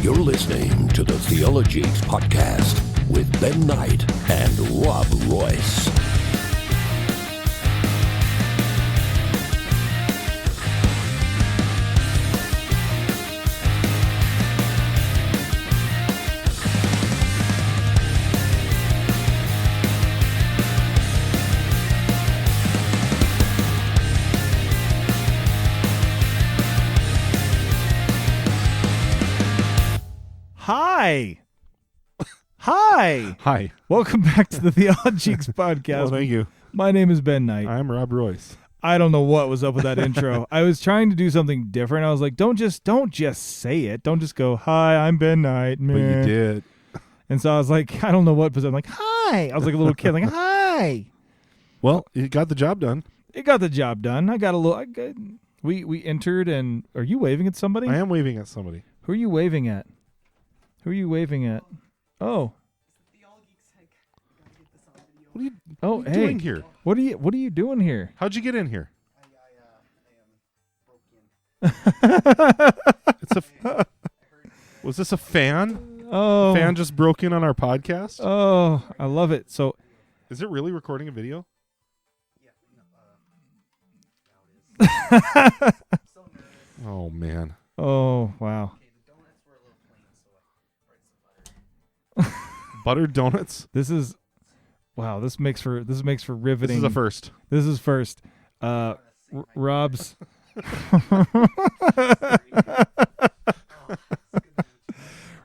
You're listening to the Theologeeks podcast with Ben Knight and Rob Royce. Hi. Hi. Hi. Welcome back to the Theologeeks podcast. Well, thank you. My name is Ben Knight. I'm Rob Royce. I don't know what was up with that intro. I was trying to do something different. I was like, don't just say it. Don't just go, hi, I'm Ben Knight. But you did. And so I was like, I don't know what, but I'm like, hi. I was like a little kid, like, hi. Well, you got the job done. It got the job done. We entered, and are you waving at somebody? I am waving at somebody. Who are you waving at? Who are you waving at? Oh. What are you, Hey. doing here? What are you doing here? How'd you get in here? Was this a fan? Oh. Fan just broke in on our podcast? Oh, I love it. So, Is it really recording a video? Oh, man. oh, wow. Buttered donuts? This makes for riveting. This is a first. This is first. Rob's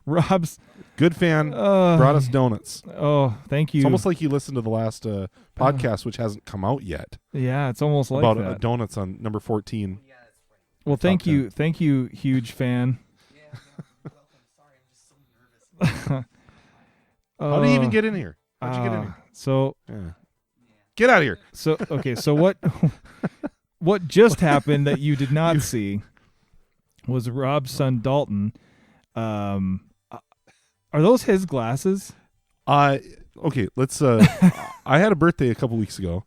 Rob's Good fan brought us donuts. Oh, thank you. It's almost like you listened to the last podcast, which hasn't come out yet. Yeah, it's almost like about that. Donuts on number 14. Well, thank you, huge fan. How did you even get in here? How'd you get in here? So, Get out of here. So okay, so what just happened that you did not see was Rob's son Dalton. Are those his glasses? Okay, let's I had a birthday a couple weeks ago,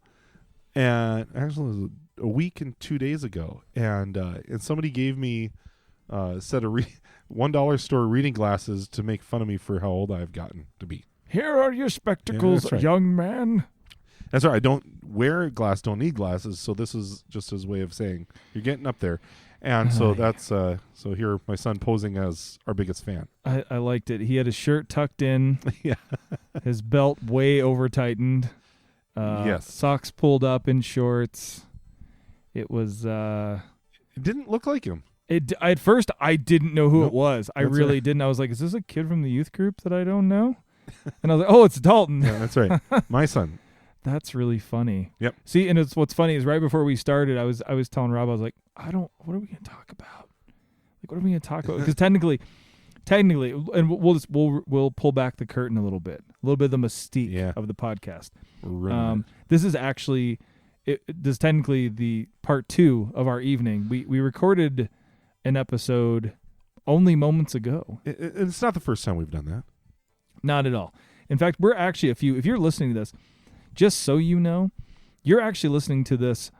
and actually it was a week and 2 days ago, and somebody gave me a set of $1 store reading glasses to make fun of me for how old I've gotten to be. Here are your spectacles, that's right. young man. That's right. I don't wear don't need glasses, so this is just his way of saying you're getting up there. And so that's so here my son posing as our biggest fan. I liked it. He had his shirt tucked in, Yeah. his belt way over tightened, Yes. socks pulled up in shorts. It was It didn't look like him. at first I didn't know who Nope. it was. I That's really right. didn't. I was like, is this a kid from the youth group that I don't know? And I was like, oh, it's Dalton. Yeah, that's right. My son. That's really funny. Yep. See, and what's funny is right before we started, I was telling Rob, I was like, what are we going to talk about? Like, what are we going to talk about? Because technically, and we'll pull back the curtain a little bit of the mystique of the podcast. This is actually, this is technically the part 2 of our evening. We recorded an episode only moments ago. It's not the first time we've done that. Not at all. In fact, we're actually if you're listening to this, just so you know, you're actually listening to this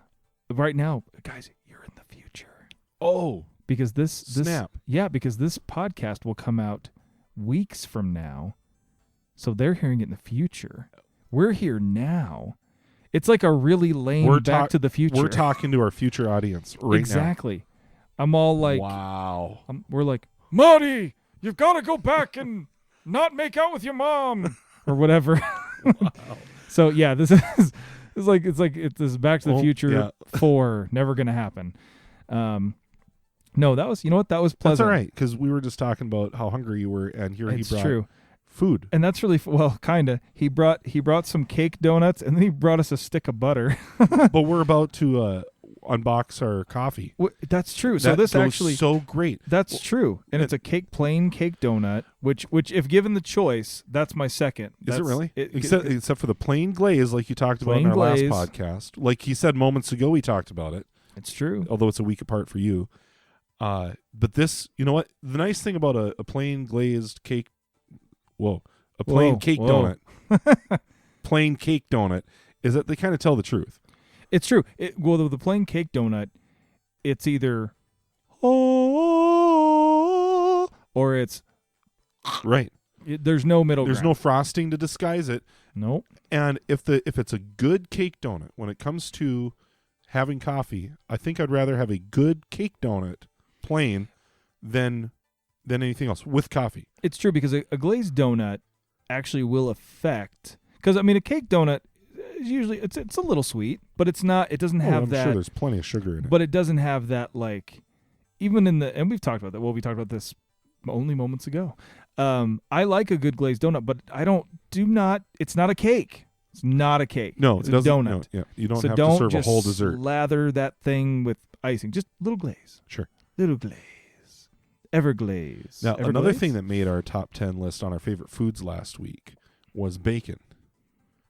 right now. Guys, you're in the future. Oh. Because this Snap. Yeah, because this podcast will come out weeks from now. So they're hearing it in the future. We're here now. It's like a really lame Back to the Future. We're talking to our future audience right now. Exactly. I'm all like, wow. We're like, Marty, you've got to go back and not make out with your mom or whatever. Wow. So yeah, this is this Back to the Future 4, never gonna happen. No, that was that was pleasant. That's all right, because we were just talking about how hungry you were, and here he brought food, and that's really kinda. He brought some cake donuts, and then he brought us a stick of butter. But we're about to unbox our coffee. That's true. So this this actually so great. That's true, and it's a plain cake donut, which if given the choice, that's my second. Is it really? Except for the plain glaze, like you talked about in our last podcast. Like he said moments ago, we talked about it. It's true. Although it's a week apart for you. But this, you know what? The nice thing about a plain glazed cake, cake donut, plain cake donut, is that they kind of tell the truth. It's true. The plain cake donut, it's either or it's Right. There's no middle There's no ground. frosting to disguise it. Nope. And if it's a good cake donut, when it comes to having coffee, I think I'd rather have a good cake donut plain than anything else with coffee. It's true because a glazed donut actually will affect, because I mean a cake donut is usually it's a little sweet, but it's not. It doesn't have I'm that. sure there's plenty of sugar in it. But it doesn't have that, like, even in the, and we've talked about that. Well, we talked about this only moments ago. I like a good glazed donut, but it's not a cake. It's not a cake. No, it's it a doesn't. donut. No, yeah, you don't So have don't to serve a just whole dessert. lather that thing with icing. Just little glaze. Sure. Little glaze. Everglaze. Now, Everglaze? another thing that made our top 10 list on our favorite foods last week was bacon.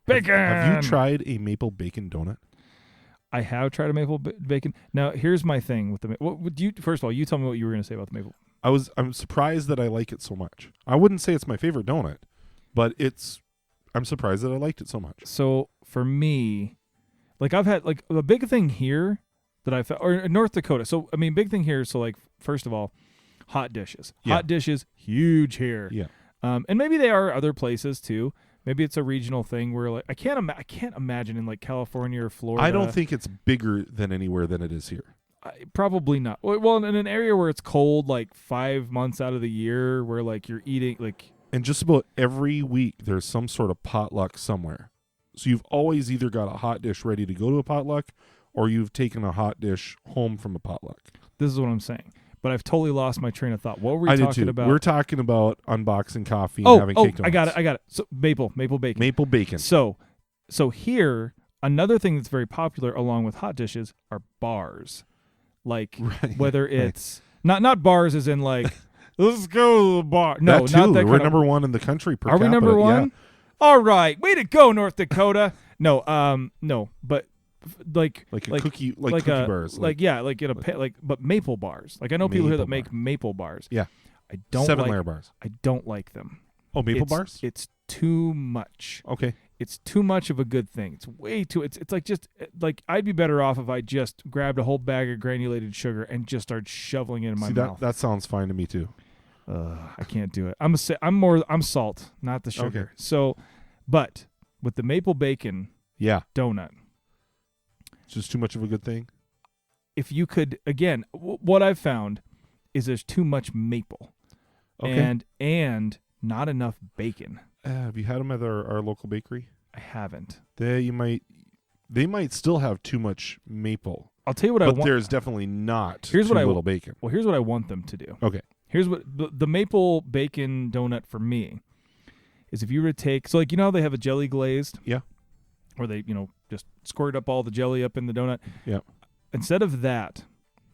Bacon! Have you tried a maple bacon donut? I have tried a maple bacon. Now, here's my thing with the what would you? First of all, you tell me what you were going to say about the maple. I'm surprised that I like it so much. I wouldn't say it's my favorite donut, but I'm surprised that I liked it so much. So for me, like I've had like a big thing here that I found, or in North Dakota. So I mean, big thing here. So like, first of all, hot dishes. Yeah. Hot dishes, huge here. Yeah. And maybe they are other places too. Maybe it's a regional thing where like I can't imagine in like California or Florida. I don't think it's bigger than anywhere than it is here. Probably not. Well, in an area where it's cold like 5 months out of the year, where like you're eating like. And just about every week, there's some sort of potluck somewhere. So you've always either got a hot dish ready to go to a potluck, or you've taken a hot dish home from a potluck. This is what I'm saying. But I've totally lost my train of thought. What were we I did talking too. about? We're talking about unboxing coffee and having cake donuts. I got it. So maple bacon. Maple bacon. So here, another thing that's very popular along with hot dishes are bars. Like Right, whether right. it's not bars as in like let's go to the bar. No, that too. not that We're kind number one in the country per Are we capita. number Yeah. one? All right. Way to go, North Dakota. No, but like Like cookie bars. Like but maple bars. Like I know people here that make maple bars. Yeah. I don't 7-layer bars. I don't like them. Oh, maple bars? It's too much. Okay. It's too much of a good thing. It's way too. It's like just like I'd be better off if I just grabbed a whole bag of granulated sugar and just started shoveling it in my mouth. That sounds fine to me too. I can't do it. I'm salt, not the sugar. Okay. So, but with the maple bacon Yeah. donut, It's just too much of a good thing. if you could again, what I've found is there's too much maple, Okay. and not enough bacon. Have you had them at our local bakery? I haven't. They might still have too much maple, I'll tell you what I but want. there's definitely not Here's too what I little bacon. Well, here's what I want them to do. Okay. Here's what the maple bacon donut for me is if you were to take, so like, you know how they have a jelly glazed? Yeah. Where they, just squirt up all the jelly up in the donut? Yeah. Instead of that,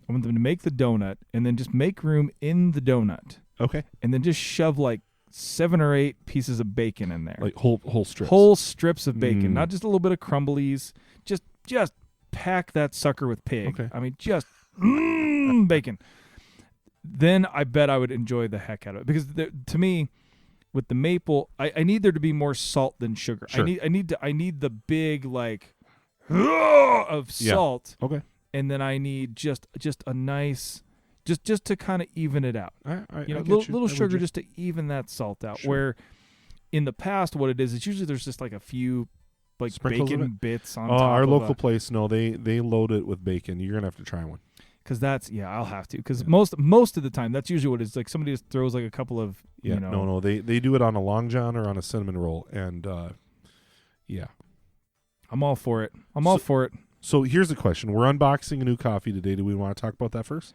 I want them to make the donut and then just make room in the donut Okay. and then just shove like 7 or 8 pieces of bacon in there. Like whole strips. Whole strips of bacon, Mm. not just a little bit of crumblies. Just pack that sucker with pig. Okay. I mean, just bacon. Then I bet I would enjoy the heck out of it because to me, with the maple, I need there to be more salt than sugar. Sure. I need the big like of salt, Okay. and then I need just a nice just to kind of even it out. I get Little I sugar would just to even that salt out. Sure. Where in the past, what it is, it's usually there's just like a few like Sprinkles of bacon bits on top. our of local place, no, they load it with bacon. You're gonna have to try one. Because I'll have to. Because most of the time, that's usually what it is. Like somebody just throws like a couple of Yeah. No, they do it on a Long John or on a cinnamon roll, and yeah. I'm all for it. All for it. So here's the question: we're unboxing a new coffee today. Do we want to talk about that first?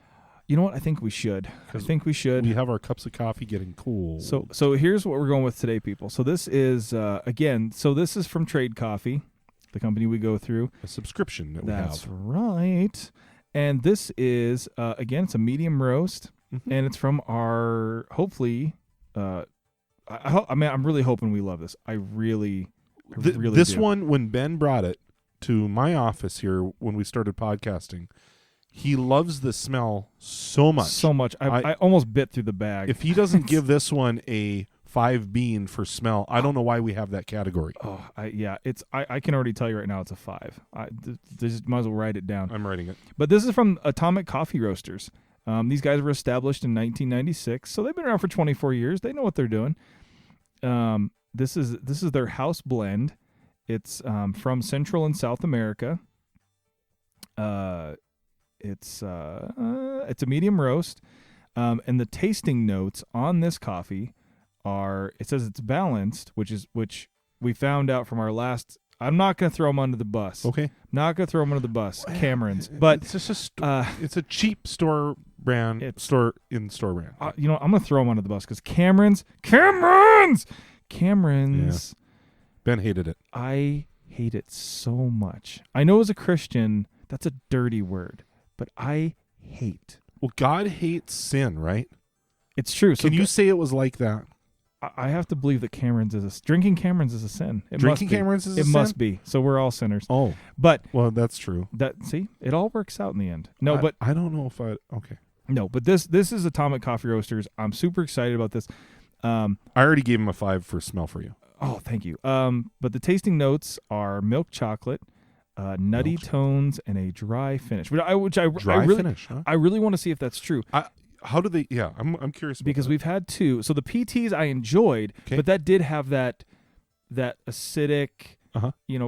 You know what? I think we should. We have our cups of coffee getting cool. So here's what we're going with today, people. So this is again. So this is from Trade Coffee, the company we go through. a subscription that we That's have. right. And this is again, it's a medium roast, Mhm. and it's from our hopefully. I'm really hoping we love this. I really This do. one, when Ben brought it to my office here when we started podcasting, he loves the smell so much. So much. I almost bit through the bag. If he doesn't give this one a 5 bean for smell, I don't know why we have that category. I can already tell you right now it's a 5. Just might as well write it down. I'm writing it. But this is from Atomic Coffee Roasters. These guys were established in 1996, so they've been around for 24 years. They know what they're doing. This is their house blend. It's from Central and South America. It's a medium roast, and the tasting notes on this coffee are. It says it's balanced, which we found out from our last. I'm not going to throw them under the bus. Okay. Not going to throw them under the bus. Cameron's, but it's just it's a cheap store brand. Store brand. I'm going to throw them under the bus because Cameron's. Yeah. Ben hated it. I hate it so much. I know as a Christian, that's a dirty word, but I hate. Well, God hates sin, right? It's true. Can you say it was like that? I have to believe that drinking Cameron's is a sin. Drinking Cameron's is a sin? It must be. So we're all sinners. Oh. But well, that's true. It all works out in the end. But I don't know if okay. No, but this is Atomic Coffee Roasters. I'm super excited about this. I already gave him a 5 for smell for you. Oh, thank you. But the tasting notes are milk chocolate, nutty tones, and a dry finish. Finish, huh? I really want to see if that's true. How do they? Yeah, I'm curious. Because we've had 2. So the PTs I enjoyed, but that did have that acidic,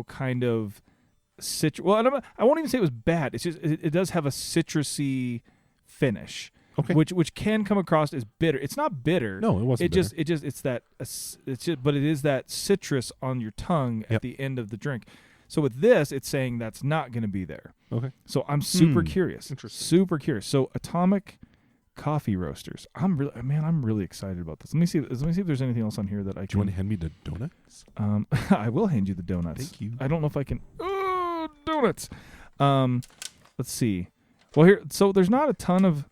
kind of citrus. Well, I won't even say it was bad. It's just it does have a citrusy finish. Okay. Which can come across as bitter. It's not bitter. No, it wasn't. But it is that citrus on your tongue at the end of the drink. So with this, it's saying that's not going to be there. Okay. So I'm super curious. Interesting. Super curious. So Atomic Coffee Roasters. I'm really excited about this. Let me see if there's anything else on here that I can. Do you want to hand me the donuts? I will hand you the donuts. Thank you. I don't know if I can. Oh, donuts. Let's see. Well, here. So there's not a ton of.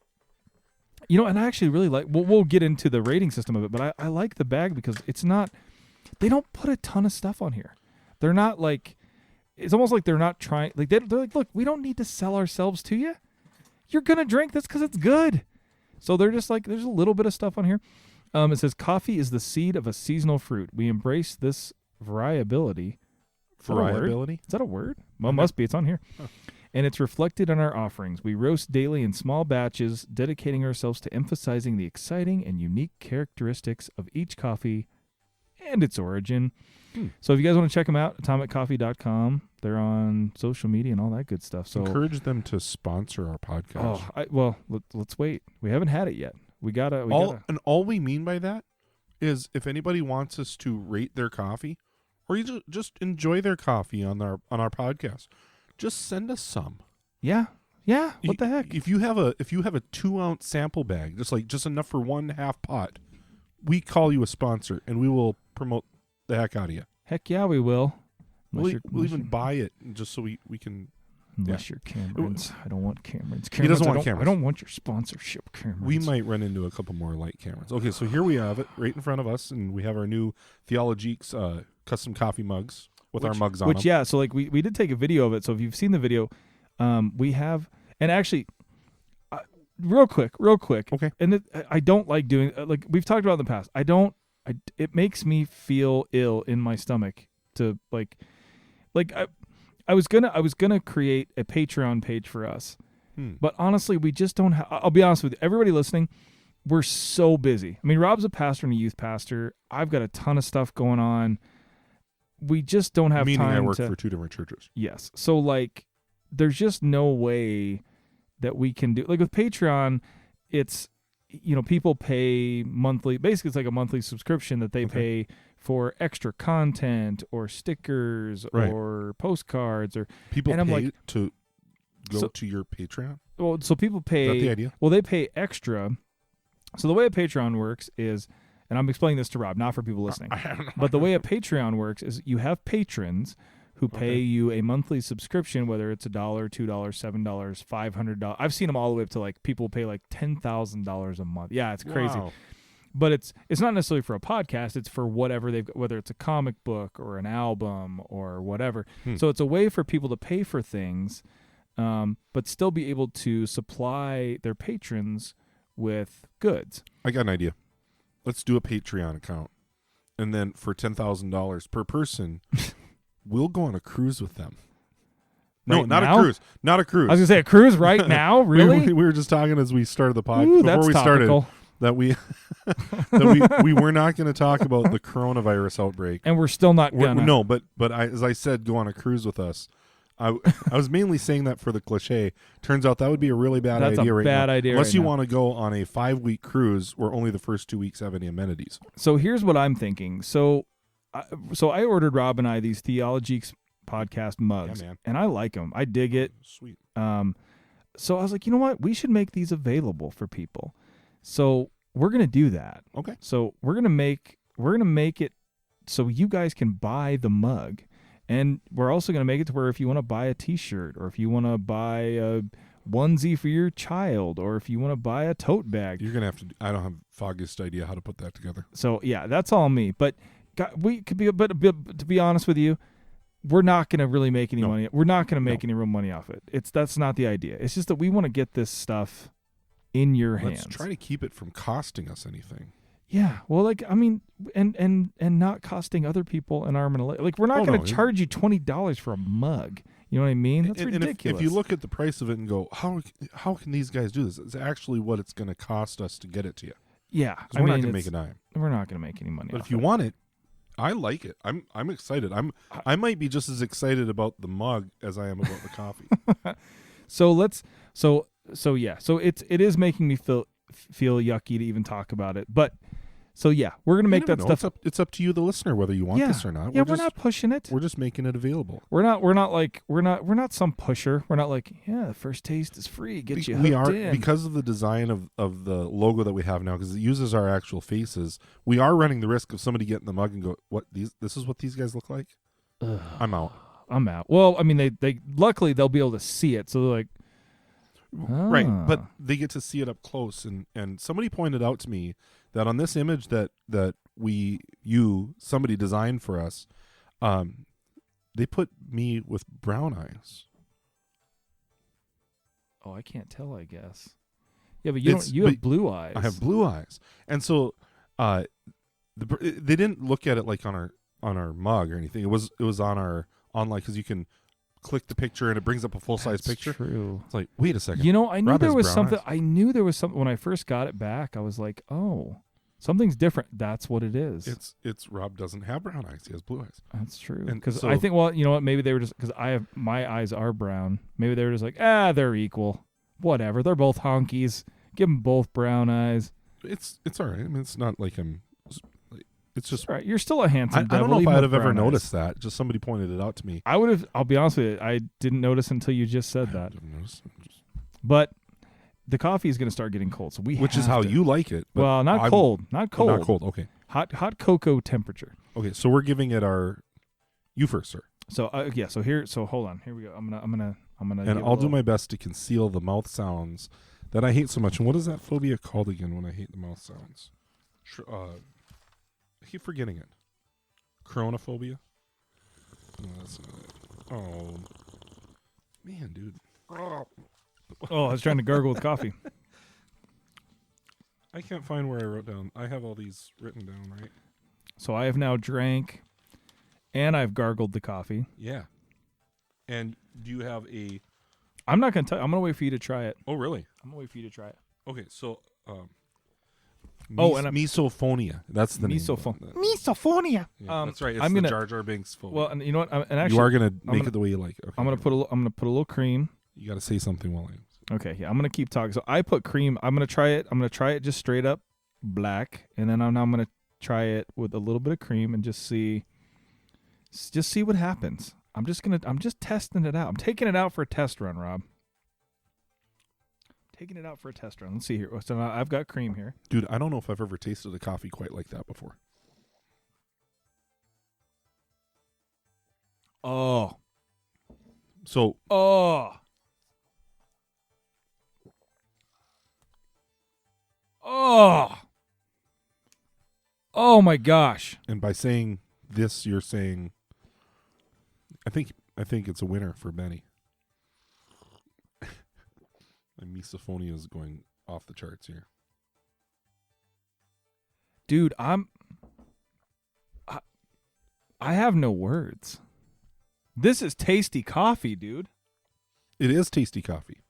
And I actually really like. We'll get into the rating system of it, but I like the bag because it's not. They don't put a ton of stuff on here. They're not like. It's almost like they're not trying. Like they're like, look, we don't need to sell ourselves to you. You're gonna drink this because it's good. So they're just like, there's a little bit of stuff on here. It says coffee is the seed of a seasonal fruit. We embrace this variability. Variability? Is that a word? Well, it must be. It's on here. Huh. And it's reflected in our offerings. We roast daily in small batches, dedicating ourselves to emphasizing the exciting and unique characteristics of each coffee and its origin. So if you guys want to check them out, atomiccoffee.com. They're on social media and all that good stuff. So encourage them to sponsor our podcast. Let's wait. We haven't had it yet. And all we mean by that is if anybody wants us to rate their coffee, or you just enjoy their coffee on our podcast, just send us some. Yeah. What the heck? If you have a 2-ounce sample bag, just enough for 1/2 pot, we call you a sponsor and we will promote the heck out of you. Heck yeah, we will. We'll even buy it just so we can. Unless you're Cameron's. I don't want Cameron's. He doesn't want Cameron's. I don't want your sponsorship, Cameron's. We might run into a couple more light Cameron's. Okay, so here we have it right in front of us, and we have our new Theologeeks custom coffee mugs with our mugs on them. Yeah, so like we did take a video of it. So if you've seen the video, we have, and actually, real quick. Okay. And I don't like doing, like we've talked about in the past. It makes me feel ill in my stomach to I was gonna create a Patreon page for us, but honestly, we just don't have. I'll be honest with you, everybody listening, we're so busy. I mean, Rob's a pastor and a youth pastor. I've got a ton of stuff going on. We just don't have Meaning time. I work for 2 different churches. Yes, so like, there's just no way that we can do like with Patreon. It's people pay monthly. Basically, it's like a monthly subscription that they pay for extra content or stickers or postcards or people and I'm pay like, to go to your Patreon. Well, so people pay. Is that the idea? Well, they pay extra. So the way a Patreon works is, and I'm explaining this to Rob, not for people listening, but the way a Patreon works is you have patrons who pay you a monthly subscription, whether it's $1, $2, $7, $500. I've seen them all the way up to like people pay like $10,000 a month. Yeah, it's crazy. Wow. But it's not necessarily for a podcast. It's for whatever they've got, whether it's a comic book or an album or whatever. So it's a way for people to pay for things, but still be able to supply their patrons with goods. I got an idea. Let's do a Patreon account, and then for $10,000 per person, we'll go on a cruise with them. No, Right not now? a cruise. Not a cruise. I was gonna say a cruise right now. Really? We were just talking as we started the podcast Ooh, before that's we topical. started that we were not going to talk about the coronavirus outbreak. And we're still not gonna. No, but as I said, go on a cruise with us. I was mainly saying that for the cliche. Turns out that would be a really bad That's idea a right bad now. idea Unless right you now. want to go on a 5-week cruise where only the first 2 weeks have any amenities. So here's what I'm thinking. So I ordered Rob and I these Theologeeks podcast mugs, Yeah, man. and I like them. I dig it. Sweet. So I was like, you know what? We should make these available for people. So we're gonna do that. Okay. So we're gonna make it so you guys can buy the mug, and we're also gonna make it to where if you want to buy a T-shirt, or if you want to buy a onesie for your child, or if you want to buy a tote bag. You're going to have to I don't have foggiest idea how to put that together. So yeah, that's all me. But we could be, but to be honest with you, we're not going to really make any money. We're not going to make any real money off it. That's not the idea. It's just that we want to get this stuff in your hands. Let's try to keep it from costing us anything. Yeah. Well, like, I mean, and not costing other people an arm and a leg. Like, we're not going to charge you $20 for a mug. You know what I mean? That's ridiculous. If you look at the price of it and go, how can these guys do this? It's actually what it's going to cost us to get it to you. Yeah. We're not going to make a dime. We're not going to make any money. But if you want it, I like it. I'm excited. I might be just as excited about the mug as I am about the coffee. It is making me feel yucky to even talk about it. But so yeah, we're gonna make that stuff. It's up to you, the listener, whether you want this or not. Yeah, we're not pushing it. We're just making it available. We're not some pusher. We're not like, yeah, the first taste is free. Get you hooked in. Because of the design of the logo that we have now, because it uses our actual faces. We are running the risk of somebody getting the mug and go, "What this is what these guys look like." I'm out. Well, I mean, they luckily they'll be able to see it, so they're like, right, but they get to see it up close. And somebody pointed out to me that on this image that somebody designed for us, they put me with brown eyes. Oh, I can't tell, I guess. Yeah, but you have blue eyes. I have blue eyes, and so they didn't look at it like on our mug or anything. It was on like, because you can click the picture and it brings up a full size picture. True. It's like, wait a second. I knew there was something. I knew there was something when I first got it back. I was like, oh, something's different. That's what it is. It's Rob doesn't have brown eyes. He has blue eyes. That's true. And Because so, I think, well, you know what? Maybe they were just, because my eyes are brown. Maybe they were just like, they're equal. Whatever. They're both honkies. Give them both brown eyes. It's all right. I mean, it's not like it's just right. You're still a handsome devil. I don't know if even I'd with have ever brown noticed eyes. that. Just somebody pointed it out to me. I would have. I'll be honest with you. I didn't notice until you just said that. Didn't notice. But the coffee is going to start getting cold, so which is how you like it. But well, not cold. Not cold. Not cold. Okay. Hot cocoa temperature. Okay, so we're giving it you first, sir. So So hold on. Here we go. I'm gonna. And I'll do my best to conceal the mouth sounds that I hate so much. And what is that phobia called again? When I hate the mouth sounds, I keep forgetting it. Coronaphobia. No, that's not it. Oh, man, dude. Oh, I was trying to gargle with coffee. I can't find where I wrote down. I have all these written down, right? So I have now drank, and I've gargled the coffee. Yeah. And do you have a... I'm not going to tell you. I'm going to wait for you to try it. Oh, really? I'm going to wait for you to try it. Okay, so... and misophonia. That's the name. Misophonia. Yeah, that's right. It's the Jar Jar Binks phobia. Well, and you know what? And actually, you are going to make it the way you like it. Okay, I'm going to put a little cream. You got to say something while I... Okay, yeah, I'm going to keep talking. So I put cream. I'm going to try it. I'm going to try it just straight up black, and then I'm going to try it with a little bit of cream and just see what happens. I'm just testing it out. I'm taking it out for a test run, Rob. Taking it out for a test run. Let's see here. So now I've got cream here. Dude, I don't know if I've ever tasted a coffee quite like that before. Oh. So. Oh. Oh. Oh my gosh. And by saying this, you're saying, I think it's a winner for Benny. My misophonia is going off the charts here. Dude, I have no words. This is tasty coffee, dude. It is tasty coffee.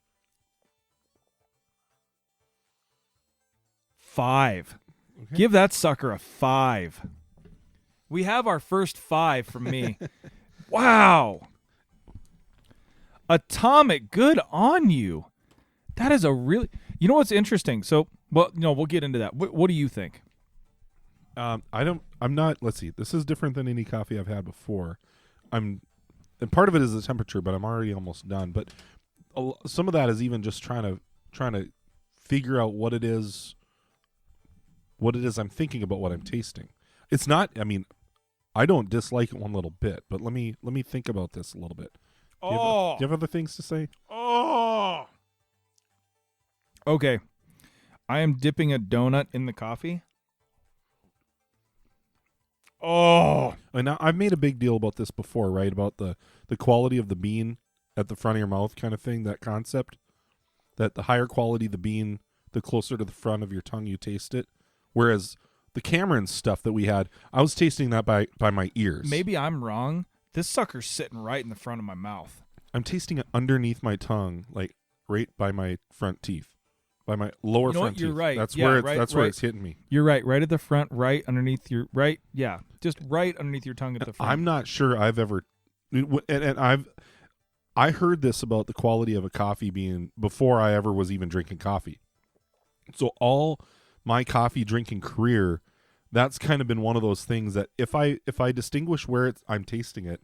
5. Okay. Give that sucker a 5. We have our first 5 from me. Wow. Atomic, good on you. That is a really... You know what's interesting? So, well, no, we'll get into that. What do you think? I'm not, let's see. This is different than any coffee I've had before. And part of it is the temperature, but I'm already almost done. But some of that is even just trying to figure out what it is I'm thinking about what I'm tasting. It's not, I mean, I don't dislike it one little bit, but let me think about this a little bit. Do you have other things to say? Oh. Okay. I am dipping a donut in the coffee. Oh. And now I've made a big deal about this before, right? About the quality of the bean at the front of your mouth kind of thing, that concept. That the higher quality the bean, the closer to the front of your tongue you taste it. Whereas the Cameron stuff that we had, I was tasting that by my ears. Maybe I'm wrong. This sucker's sitting right in the front of my mouth. I'm tasting it underneath my tongue, like right by my front teeth. By my lower front teeth. You're right. That's Yeah, where right, where it's hitting me. You're right. Right at the front, right underneath your right. Yeah, just right underneath your tongue at the front. I'm not sure I've ever, and I heard this about the quality of a coffee bean before I ever was even drinking coffee. So all my coffee drinking career, that's kind of been one of those things that if I distinguish where I'm tasting it,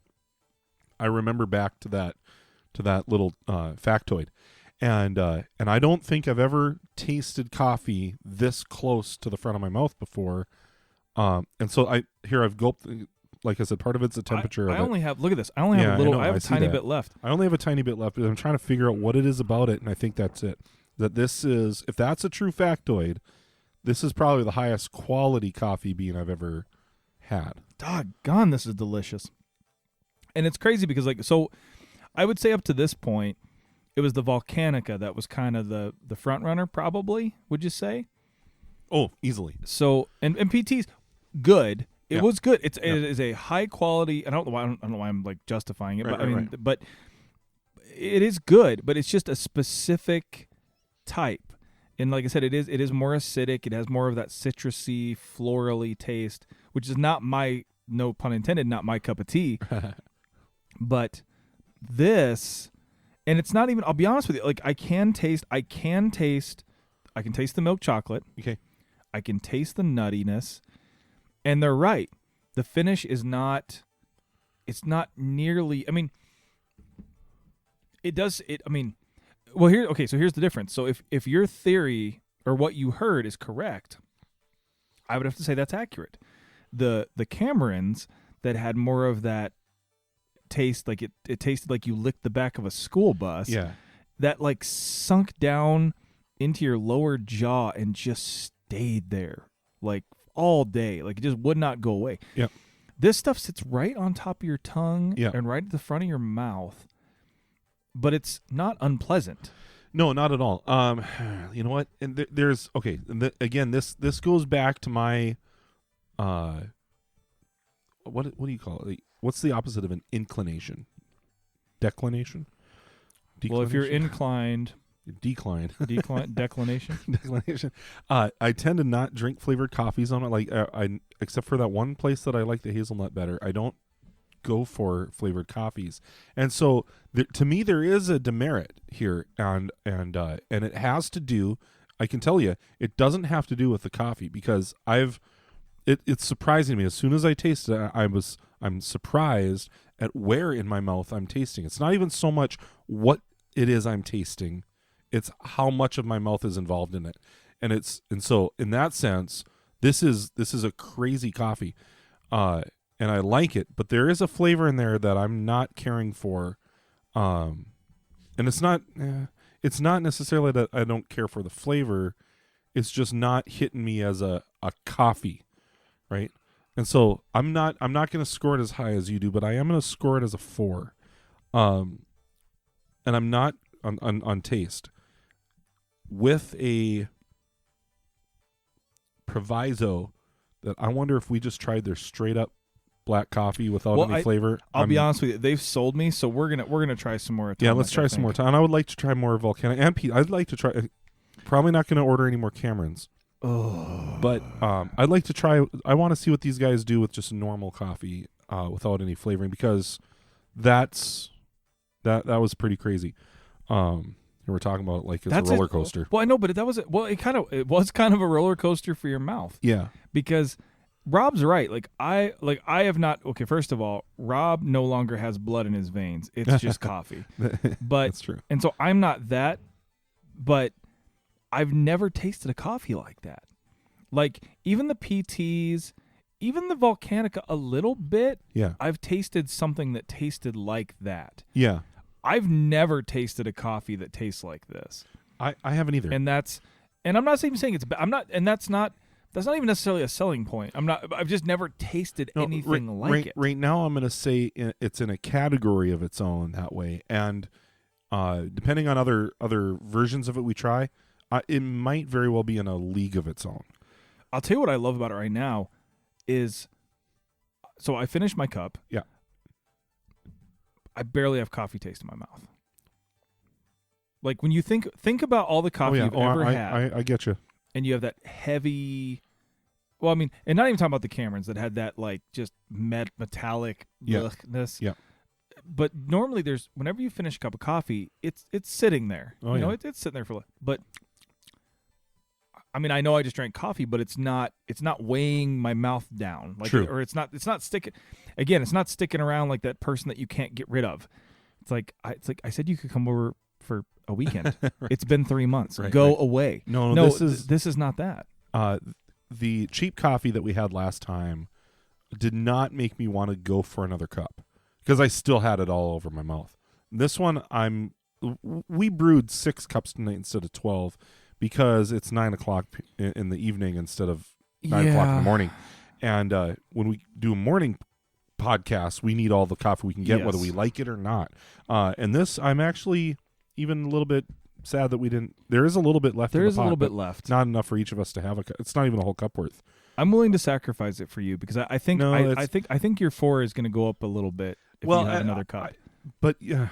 I remember back to that little factoid. And I don't think I've ever tasted coffee this close to the front of my mouth before. And so I've gulped, like I said, part of it's the temperature of it. Only have, look at this. I only have a little, I have a tiny bit left. I only have a tiny bit left, but I'm trying to figure out what it is about it, and I think that's it. That this is, if that's a true factoid, this is probably the highest quality coffee bean I've ever had. Doggone, this is delicious. And it's crazy because, like, so I would say up to this point, it was the Volcanica that was kind of the front runner, probably, would you say? Oh, easily. So, and PT's good. It Yeah. was good. It Yeah. is a high quality. I don't know why I'm like justifying it, Right, but I mean, right. but it is good. But it's just a specific type, and like I said, it is more acidic. It has more of that citrusy, florally taste, which is not my, no pun intended, not my cup of tea. But this, and it's not even. I'll be honest with you. Like I can taste the milk chocolate. Okay. I can taste the nuttiness. And they're right. The finish is not, it's not nearly, I mean, it does, I mean, well, so here's the difference. So if your theory or what you heard is correct, I would have to say that's accurate. The Camerons that had more of that taste, like it tasted like you licked the back of a school bus. Yeah. That like sunk down into your lower jaw and just stayed there. Like, all day, like it just would not go away. Yep. This stuff sits right on top of your tongue Yeah. and right at the front of your mouth, but it's not unpleasant. No, not at all. You know what? And there's okay. And again, this goes back to my, what do you call it? Like, what's the opposite of an inclination? Declination. Well, if you're inclined. Decline. Declination. Declination. I tend to not drink flavored coffees on it. Like I except for that one place that I like the hazelnut better. I don't go for flavored coffees, and so to me there is a demerit here, and it has to do. I can tell you, it doesn't have to do with the coffee because it's surprising me. As soon as I taste it, I'm surprised at where in my mouth I'm tasting. It's not even so much what it is I'm tasting. It's how much of my mouth is involved in it. And so in that sense, this is a crazy coffee. And I like it, but there is a flavor in there that I'm not caring for. And it's not necessarily that I don't care for the flavor. It's just not hitting me as a coffee. Right. And so I'm not going to score it as high as you do, but I am going to score it as a 4. And I'm not on taste, with a proviso that I wonder if we just tried their straight up black coffee without any flavor. I'll be honest with you, they've sold me, so we're gonna try some more. Yeah, let's try some more time. I would like to try more volcanic and Pete. I'd like to try. Probably not going to order any more Camerons. Oh, but I'd like to try. I want to see what these guys do with just normal coffee without any flavoring, because that was pretty crazy. We're talking about like it's a roller coaster. Well, I know, but it was kind of a roller coaster for your mouth. Yeah, because Rob's right. I have not. Okay, first of all, Rob no longer has blood in his veins. It's just coffee. But that's true. And so I'm not that. But I've never tasted a coffee like that. Like even the PTs, even the Volcanica, a little bit. Yeah, I've tasted something that tasted like that. Yeah. I've never tasted a coffee that tastes like this. I haven't either. And I'm not even saying it's bad. I'm not, and that's not even necessarily a selling point. I've just never tasted anything like it. Right now I'm going to say it's in a category of its own that way. And depending on other versions of it we try, it might very well be in a league of its own. I'll tell you what I love about it right now is, so I finished my cup. Yeah. I barely have coffee taste in my mouth. Like when you think about all the coffee you've ever had. I get you. And you have that heavy, well, I mean, and not even talking about the Camerons that had that like just metallic blech-ness. Yeah. But normally whenever you finish a cup of coffee, it's sitting there. Oh, you know, it's sitting there but I mean, I know I just drank coffee, but it's not weighing my mouth down. Like, true. Or it's not sticking. Again, it's not sticking around like that person that you can't get rid of. It's like I said you could come over for a weekend. Right. It's been 3 months. Go away. No, this is not that. The cheap coffee that we had last time did not make me want to go for another cup because I still had it all over my mouth. This one, we brewed 6 cups tonight instead of 12. Because it's 9 o'clock in the evening instead of 9 o'clock in the morning. And when we do a morning podcast, we need all the coffee we can get, whether we like it or not. And this, I'm actually even a little bit sad that we didn't. There is a little bit left. There is a little bit left. Not enough for each of us to have a cup. It's not even a whole cup worth. I'm willing to sacrifice it for you because I think I think your 4 is going to go up a little bit if you have another cup. But yeah,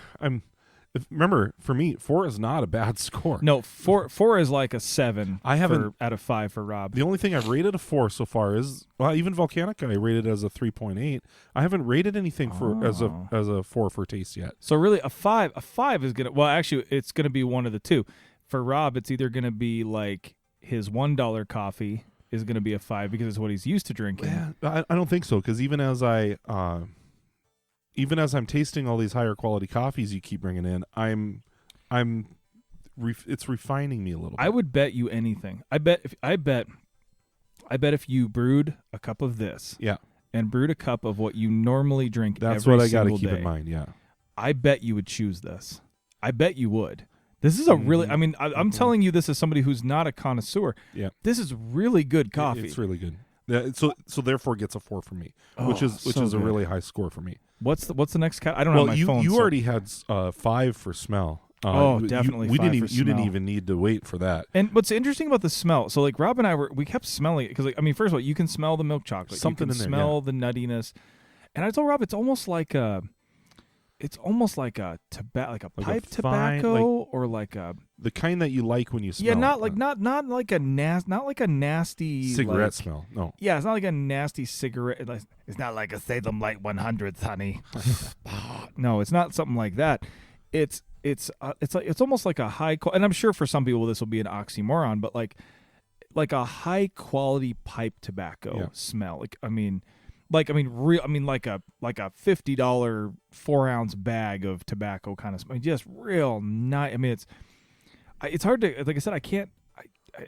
remember, for me, 4 is not a bad score. No, 4 is like a 7 out of 5 for Rob. The only thing I've rated a 4 so far is, well, even Volcanica I rated as a 3.8. I haven't rated anything as a 4 for taste yet. So really a 5 is going to, well, actually it's going to be one of the two. For Rob, it's either going to be like his $1 coffee is going to be a 5 because it's what he's used to drinking. Yeah, I don't think so, because even as I'm tasting all these higher quality coffees you keep bringing in, it's refining me a little bit. I would bet you anything. I bet if you brewed a cup of this, and brewed a cup of what you normally drink, that's every what I got to single keep day, in mind. Yeah, I bet you would choose this. I bet you would. This is a really. I mean, I'm telling you this as somebody who's not a connoisseur. Yeah, this is really good coffee. It's really good. So therefore gets a 4 for me, which is a really high score for me. What's the next cat? I don't have my phone. You already had 5 for smell. Definitely. You didn't even need to wait for that. And what's interesting about the smell? So like Rob and I we kept smelling it because first of all, you can smell the milk chocolate. Something you can in there, smell the nuttiness. And I told Rob it's almost like a pipe tobacco or like a the kind that you like when you smell. Yeah, not like a nasty cigarette smell. No. Yeah, it's not like a nasty cigarette. It's not like a Salem Light 100th, honey. No, it's not something like that. It's almost like a high and I'm sure for some people this will be an oxymoron, but like a high quality pipe tobacco smell. Like a $50 4-ounce bag of tobacco kind of smell. Just real nice. I mean, it's hard to, like I said, I can't.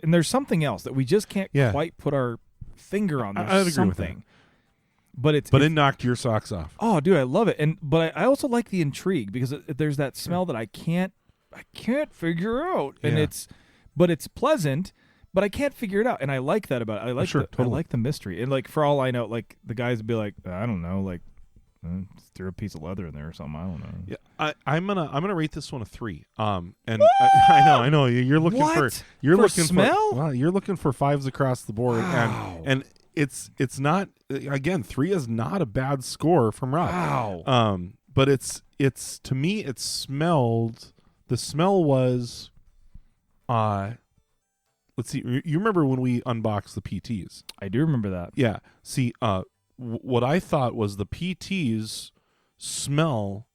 And there's something else that we just can't quite put our finger on. There's I'd agree something. With that. But it knocked your socks off. Oh, dude, I love it. But I also like the intrigue because there's that smell that I can't figure out, and it's pleasant. But I can't figure it out, and I like that about it. I like the mystery, and like for all I know, like the guys would be like, I don't know, like throw a piece of leather in there or something. I don't know. Yeah, I'm gonna rate this one a 3. And I know you're looking for smell. Well, you're looking for 5s across the board, wow. and it's not, again, 3 is not a bad score from Rob. Wow. But it's to me, the smell was, let's see, you remember when we unboxed the PTs? I do remember that. Yeah. See, what I thought was the PTs smell,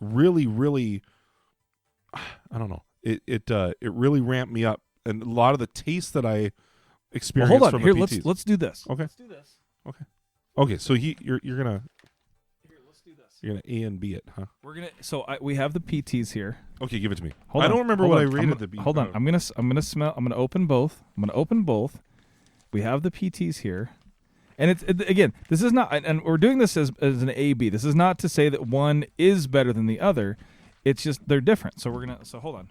really, really, I don't know. It really ramped me up, and a lot of the taste that I experienced. Well, hold on. from Here, the PTs. let's do this. Okay. Let's do this. Okay. So you're gonna Here, let's do this. you're gonna A and B it, huh? We're gonna. So we have the PTs here. Okay, give it to me. Hold I on, don't remember hold what on. I rated the B. Hold on. I'm gonna smell. I'm gonna open both. We have the PTs here, and again. This is not, and we're doing this as an A/B. This is not to say that one is better than the other. It's just they're different. So we're gonna. So hold on.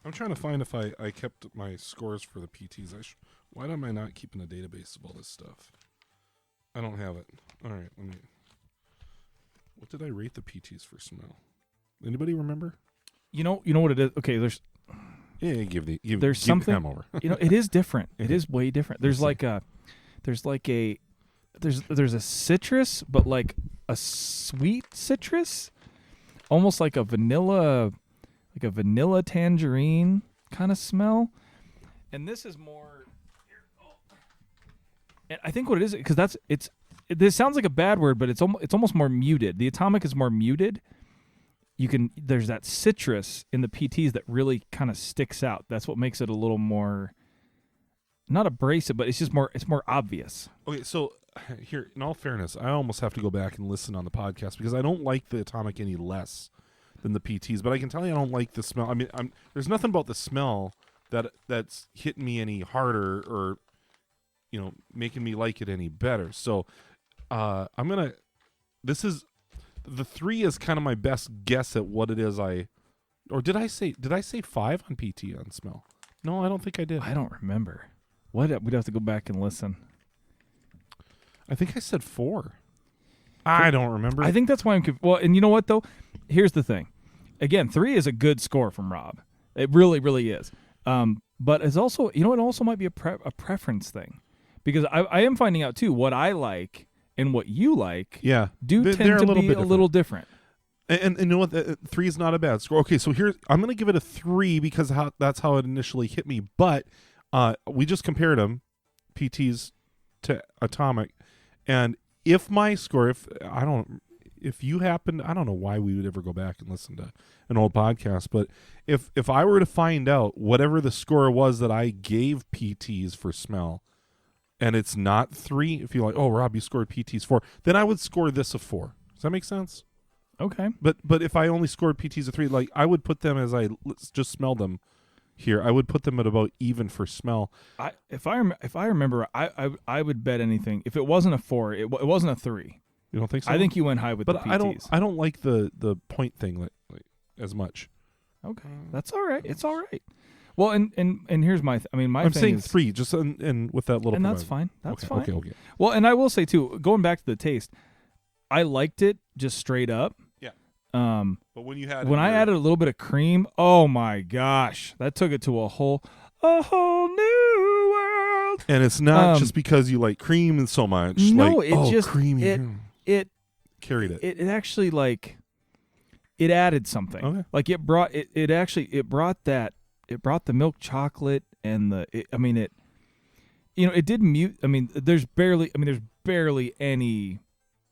I'm trying to find if I kept my scores for the PTs. Why am I not keeping a database of all this stuff? I don't have it. All right, what did I rate the PTs for smell? Anybody remember? You know what it is. Okay, there's something. Ham over. It is different. It is way different. There's a citrus, but like a sweet citrus, almost like a vanilla tangerine kind of smell. And this is more. And I think what it is, because this sounds like a bad word, but it's almost more muted. The atomic is more muted. There's that citrus in the PTs that really kind of sticks out. That's what makes it a little more, not abrasive, but it's more obvious. Okay, so here, in all fairness, I almost have to go back and listen on the podcast because I don't like the atomic any less than the PTs, but I can tell you I don't like the smell. I mean, there's nothing about the smell that's hitting me any harder or, making me like it any better. So the 3 is kind of my best guess at what it is did I say 5 on PT on smell? No, I don't think I did. I don't remember. We'd have to go back and listen. I think I said 4. I don't remember. I think that's why I'm well, and you know what though? Here's the thing. Again, 3 is a good score from Rob. It really, really is. But it's also, it also might be a preference thing, because I am finding out too what I like and what you like. Yeah, tend to be a little different. And you know what? 3 is not a bad score. Okay, so I'm going to give it a 3 because that's how it initially hit me. But we just compared them, PTs to atomic, and if my score, if you happen, I don't know why we would ever go back and listen to an old podcast, but if I were to find out whatever the score was that I gave PTs for smell, and it's not 3, if you're like, oh, Rob, you scored PTs 4, then I would score this a 4. Does that make sense? Okay. But if I only scored PTs a 3, like I would put them let's just smell them here. I would put them at about even for smell. If I remember, I would bet anything. If it wasn't a 4, it wasn't a 3. You don't think so? I think you went high with the PTs. I don't like the point thing like as much. Okay, that's all right. It's all right. Well, and here's my I'm thing saying is, 3, just and with that little. And that's fine. That's fine. Okay. Well, and I will say too, going back to the taste, I liked it just straight up. Yeah. But when I added a little bit of cream, oh my gosh, that took it to a whole new world. And it's not just because you like cream so much. No, like, it just creamy. It carried it. It actually it added something. Okay. Like it brought the milk chocolate and it did mute. There's barely any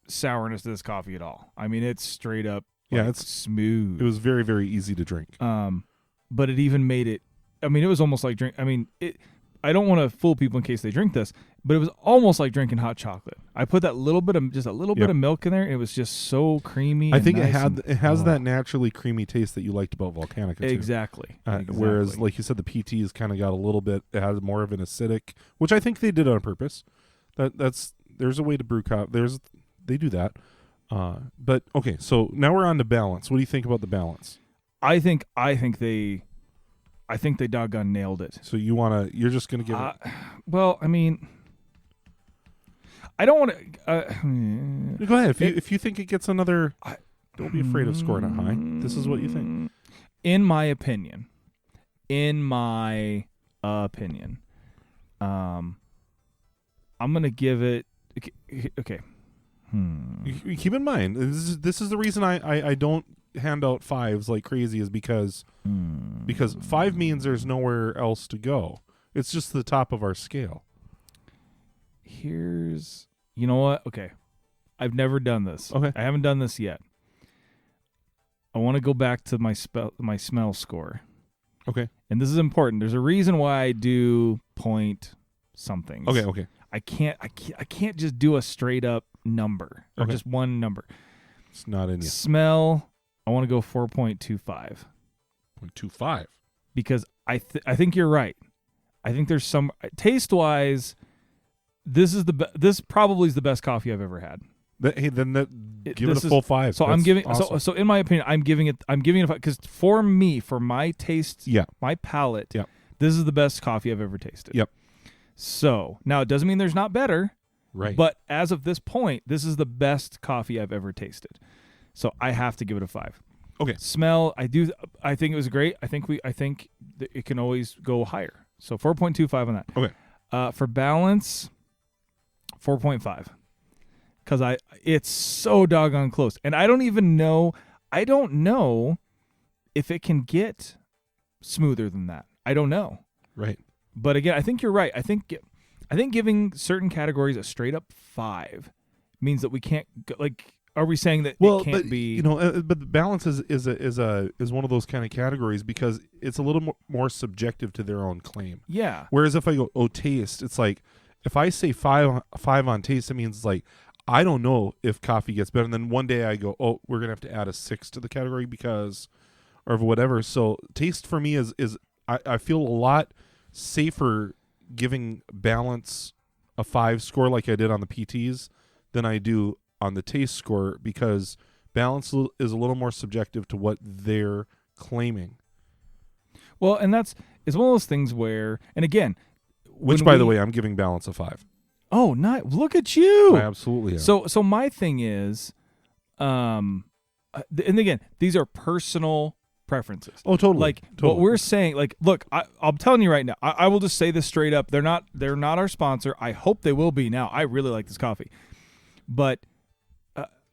sourness to this coffee at all. It's straight up it's smooth. It was very, very easy to drink. But it even made it. It was almost like drink. I don't want to fool people in case they drink this, but it was almost like drinking hot chocolate. I put that little bit of bit of milk in there, and it was just so creamy. I think nice it has that naturally creamy taste that you liked about Volcanica too. Exactly. Whereas, like you said, the PT's kind of got a little bit. It has more of an acidic, which I think they did on purpose. There's a way to brew coffee. They do that. But okay, so now we're on to balance. What do you think about the balance? I think they doggone nailed it. So you're just gonna give it. Well, I don't want to. Go ahead. If you think it gets another, don't be afraid of scoring it high. This is what you think. In my opinion, I'm gonna give it. Okay. You keep in mind, this is the reason I don't hand out 5s like crazy, is because 5 means there's nowhere else to go. It's just the top of our scale. You know what? Okay. I've never done this. Okay. I haven't done this yet. I want to go back to my smell score. Okay. And this is important. There's a reason why I do point something. Okay. I can't just do a straight up number or just one number. It's not in you. Smell, I want to go 4.25. 0.25. Because I think you're right. I think there's some taste wise. This probably is the best coffee I've ever had. Give it a full 5. So I'm giving. Awesome. So in my opinion, I'm giving it a 5 because for me, for my taste, my palate, this is the best coffee I've ever tasted. Yep. So now it doesn't mean there's not better, right? But as of this point, this is the best coffee I've ever tasted. So I have to give it a 5. Okay. Smell, I think it was great. I think that it can always go higher. So 4.25 on that. Okay. For balance, 4.5. Because it's so doggone close. And I don't know if it can get smoother than that. I don't know. Right. But again, I think you're right. I think giving certain categories a straight up 5 means that we can't are we saying that it can't be? But the balance is one of those kind of categories because it's a little more subjective to their own claim. Yeah. Whereas if I go taste, it's like if I say 5 on taste, it means like I don't know if coffee gets better. And then one day I go, we're gonna have to add a 6 to the category because, or whatever. So taste for me is I feel a lot safer giving balance a 5 score like I did on the PTs than I do on the taste score because balance is a little more subjective to what they're claiming. Well, and it's one of those things where, and again, which by the way, I'm giving balance a 5. Oh, nice! Look at you. I absolutely am. So my thing is, and again, these are personal preferences. Oh, totally. Like what we're saying. Like, look, I'm telling you right now. I will just say this straight up. They're not our sponsor. I hope they will be now. I really like this coffee, but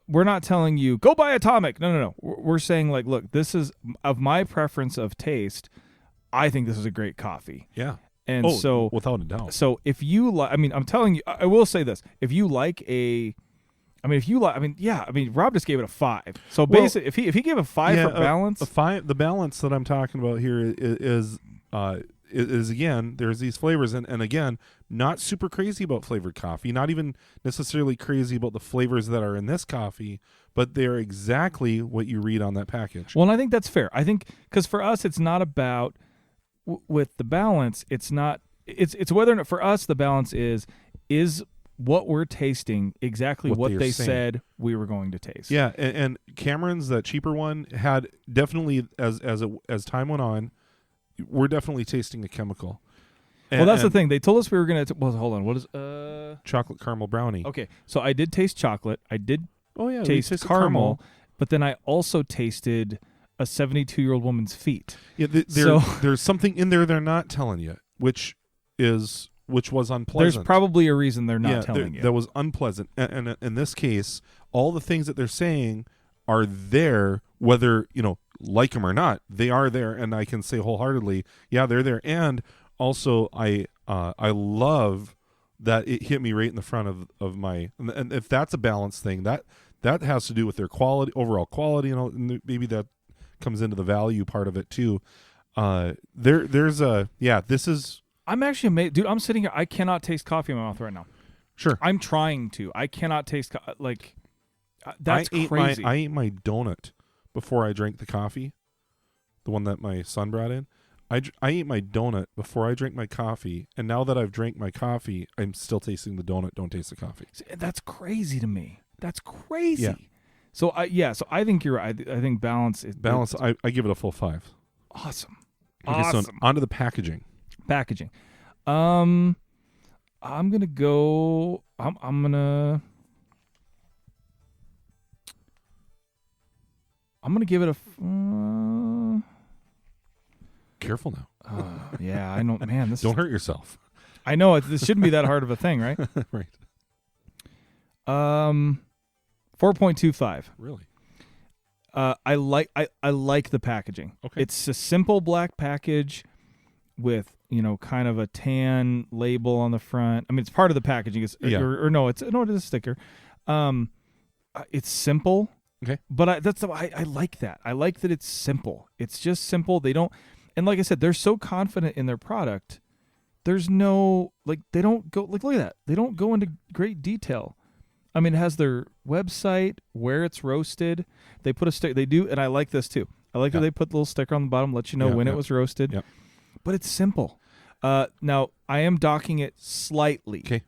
we're not telling you go buy Atomic. No. We're saying like, look, this is of my preference of taste. I think this is a great coffee. Yeah. And so without a doubt. So if you like, I'm telling you, I will say this. If you like Rob just gave it a 5. So basically, if he gave a 5 for balance, the balance that I'm talking about here is again, there's these flavors and again, not super crazy about flavored coffee, not even necessarily crazy about the flavors that are in this coffee, but they're exactly what you read on that package. Well, and I think that's fair. I think because for us, it's not about with the balance. It's not. It's whether or not for us the balance is what we're tasting exactly what they said we were going to taste. Yeah, and Cameron's, that cheaper one, had definitely as time went on, we're definitely tasting a chemical. Well, that's the thing. They told us we were going to. Well, hold on. What is chocolate caramel brownie? Okay, so I did taste chocolate. I did taste caramel, but then I also tasted a 72-year-old woman's feet. Yeah, there's something in there they're not telling you, which was unpleasant. There's probably a reason they're not telling you. That was unpleasant. And in this case, all the things that they're saying are there, whether, like them or not, they are there. And I can say wholeheartedly, yeah, they're there. And also, I love that it hit me right in the front of my, and if that's a balance thing, that has to do with their quality, overall quality, and maybe that comes into the value part of it too. This is. I'm actually amazed, dude. I'm sitting here. I cannot taste coffee in my mouth right now. Sure, I'm trying to. I cannot taste that's crazy. I ate my donut before I drank the coffee, the one that my son brought in. I ate my donut before I drank my coffee, and now that I've drank my coffee, I'm still tasting the donut. Don't taste the coffee. See, that's crazy to me. That's crazy. Yeah. So I think you're right. I think balance is balance. I give it a full 5. Awesome. Okay, awesome. So onto the packaging. I'm gonna go. I'm gonna give it a. Careful now. Yeah, I know, man. Don't hurt yourself. I know this shouldn't be that hard of a thing, right? Right. 4.25. Really? I like the packaging. Okay. It's a simple black package with, kind of a tan label on the front. I mean, it's part of the packaging. It's, Yeah. or no, it is a sticker. It's simple. Okay. But I like that. I like that it's simple. It's just simple. They don't, and like I said, they're so confident in their product. There's no, they don't go, look at that. They don't go into great detail. I mean, it has their website, where it's roasted. They put a sticker. They do, and I like this too. I like that they put the little sticker on the bottom, let you know when it was roasted. Yep. But it's simple. Now, I am docking it slightly. Okay.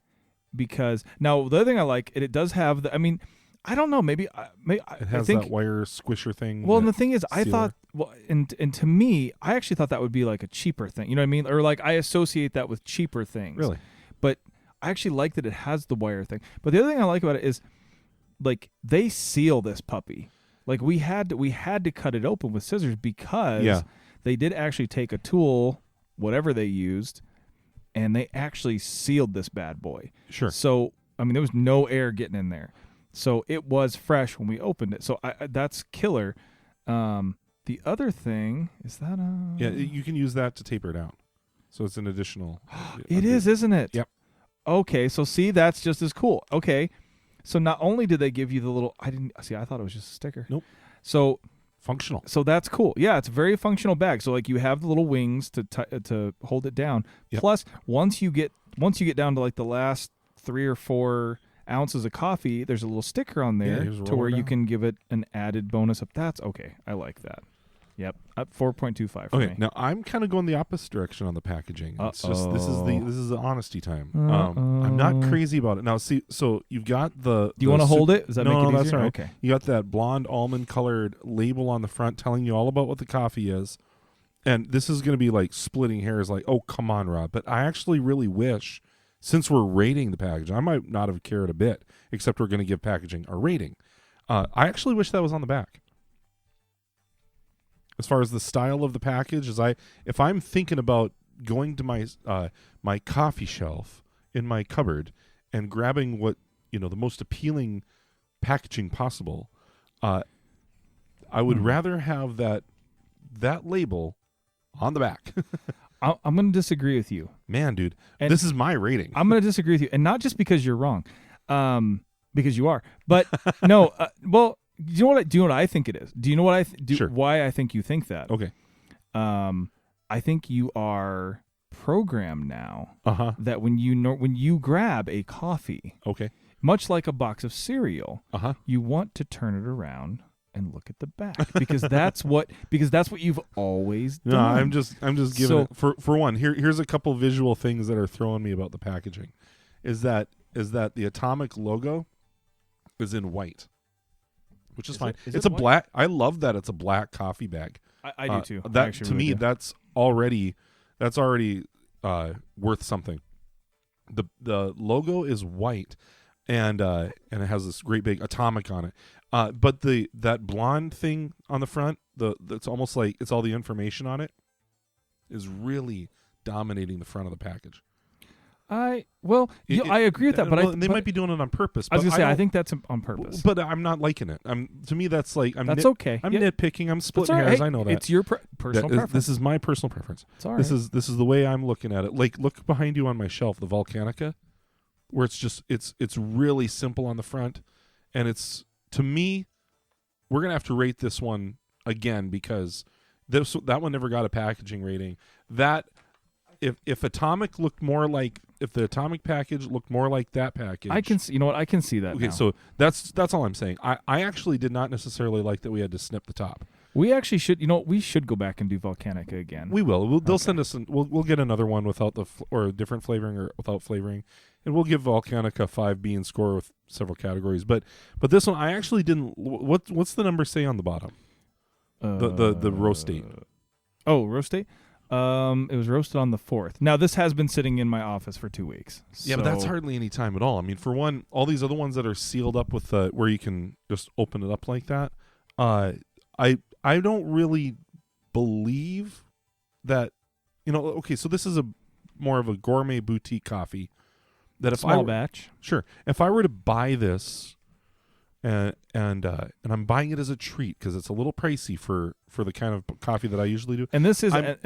Because, now, the other thing I like, it does have the, I mean, I don't know, maybe it has I think, that wire squisher thing. Well, and the thing is, I thought, and to me, I actually thought that would be like a cheaper thing. You know what I mean? Or I associate that with cheaper things. Really? But I actually like that it has the wire thing. But the other thing I like about it is, they seal this puppy. We had to cut it open with scissors because they did actually take a tool, whatever they used, and they actually sealed this bad boy. Sure. So, I mean, there was no air getting in there. So it was fresh when we opened it. So that's killer. The other thing is that yeah, you can use that to taper it out. So it's an additional. It is, isn't it? Yep. Okay, so see, that's just as cool. Okay, so not only did they give you the little, I thought it was just a sticker. Nope. So functional. So that's cool. Yeah, it's a very functional bag. So you have the little wings to hold it down. Yep. Plus, once you get down to the last 3 or 4 ounces of coffee, there's a little sticker on there to where you can give it an added bonus up. That's okay. I like that. Yep, up 4.25 for Okay, me. now I'm kind of going the opposite direction on the packaging. It's just this is the honesty time. I'm not crazy about it. Now, see, so you've got the. Do you want to hold it? Does that make it easier? That's all right. Okay. You got that blonde almond colored label on the front telling you all about what the coffee is, and this is going to be splitting hairs. Oh, come on, Rob. But I actually really wish, since we're rating the package, I might not have cared a bit, except we're going to give packaging a rating. I actually wish that was on the back. As far as the style of the package, if I'm thinking about going to my coffee shelf in my cupboard and grabbing what the most appealing packaging possible, I would rather have that label on the back. I'm going to disagree with you. Man, dude, And this is my rating. I'm going to disagree with you, and not just because you're wrong, because you are. But no, well. Do you know what I think it is? Do you know what Sure. why I think you think that? Okay. I think you are programmed now that when you grab a coffee, okay, much like a box of cereal, you want to turn it around and look at the back because that's what you've always done. No, I'm just giving it for one. Here's a couple visual things that are throwing me about the packaging. Is that the Atomic logo is in white. Which is fine. It's a black. I love that it's a black coffee bag. I do too. That to me, that's already worth something. The logo is white, and it has this great big atomic on it. But that blonde thing on the front, that's almost like it's all the information on it, is really dominating the front of the package. I agree with that, but they might be doing it on purpose. I was gonna say I think that's on purpose. But I'm not liking it. To me that's okay. I'm nitpicking. I'm splitting hairs. Hey, I know that. It's your personal preference. This is my personal preference. It's all right. This is the way I'm looking at it. Look behind you on my shelf, the Volcanica, where it's really simple on the front, and it's, to me, we're gonna have to rate this one again because that one never got a packaging rating. That if Atomic looked more like, if the Atomic package looked more like that package, I can see. You know what? I can see that. Okay, now. so that's all I'm saying. I actually did not necessarily like that we had to snip the top. We actually should. We should go back and do Volcanica again. We will. They'll send us. We'll get another one without or a different flavoring or without flavoring, and we'll give Volcanica 5 bean score with several categories. But this one I actually didn't. What's the number say on the bottom? The roast date. Oh, roast date. It was roasted on the 4th. Now this has been sitting in my office for 2 weeks. Yeah, but that's hardly any time at all. I mean, for one, all these other ones that are sealed up with where you can just open it up like that. I don't really believe that. Okay, so this is more of a gourmet boutique coffee. That if Small batch. Sure. If I were to buy this, and I'm buying it as a treat because it's a little pricey for the kind of coffee that I usually do. And this is it?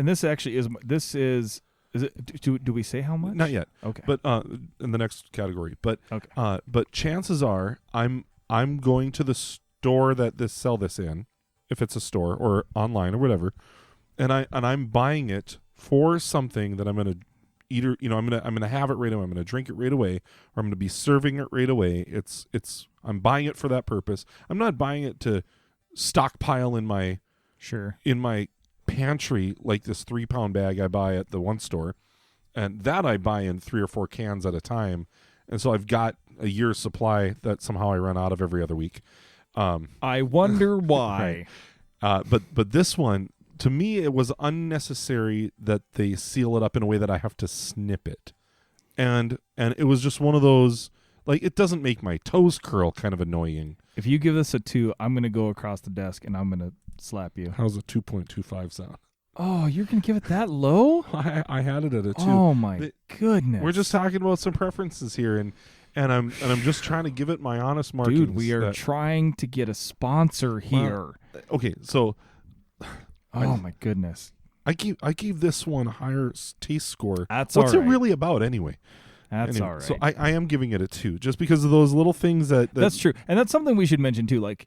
Do we say how much? Not yet. Okay. But in the next category. But okay. But chances are I'm going to the store that sell this in, if it's a store or online or whatever, and I'm buying it for something that I'm going to either, I'm gonna have it right away. I'm gonna drink it right away, or I'm gonna be serving it right away. I'm buying it for that purpose. I'm not buying it to stockpile in my pantry like this 3-pound bag I buy at the one store, and that I buy in 3 or 4 cans at a time, and so I've got a year's supply that somehow I run out of every other week. I wonder why. Right. But this one, to me, it was unnecessary that they seal it up in a way that I have to snip it. And it was just one of those, like, it doesn't make my toes curl kind of annoying. If you give this a 2, I'm going to go across the desk and I'm going to slap you. How's a 2.25 sound? Oh, you're going to give it that low? I had it at a 2. Oh, my goodness. We're just talking about some preferences here, and I'm just trying to give it my honest markings. Dude, we are trying to get a sponsor here. Okay, so... Oh my goodness! I gave this one a higher taste score. What's it really about anyway? That's all right. So I am giving it a 2 just because of those little things that that's true, and that's something we should mention too. Like,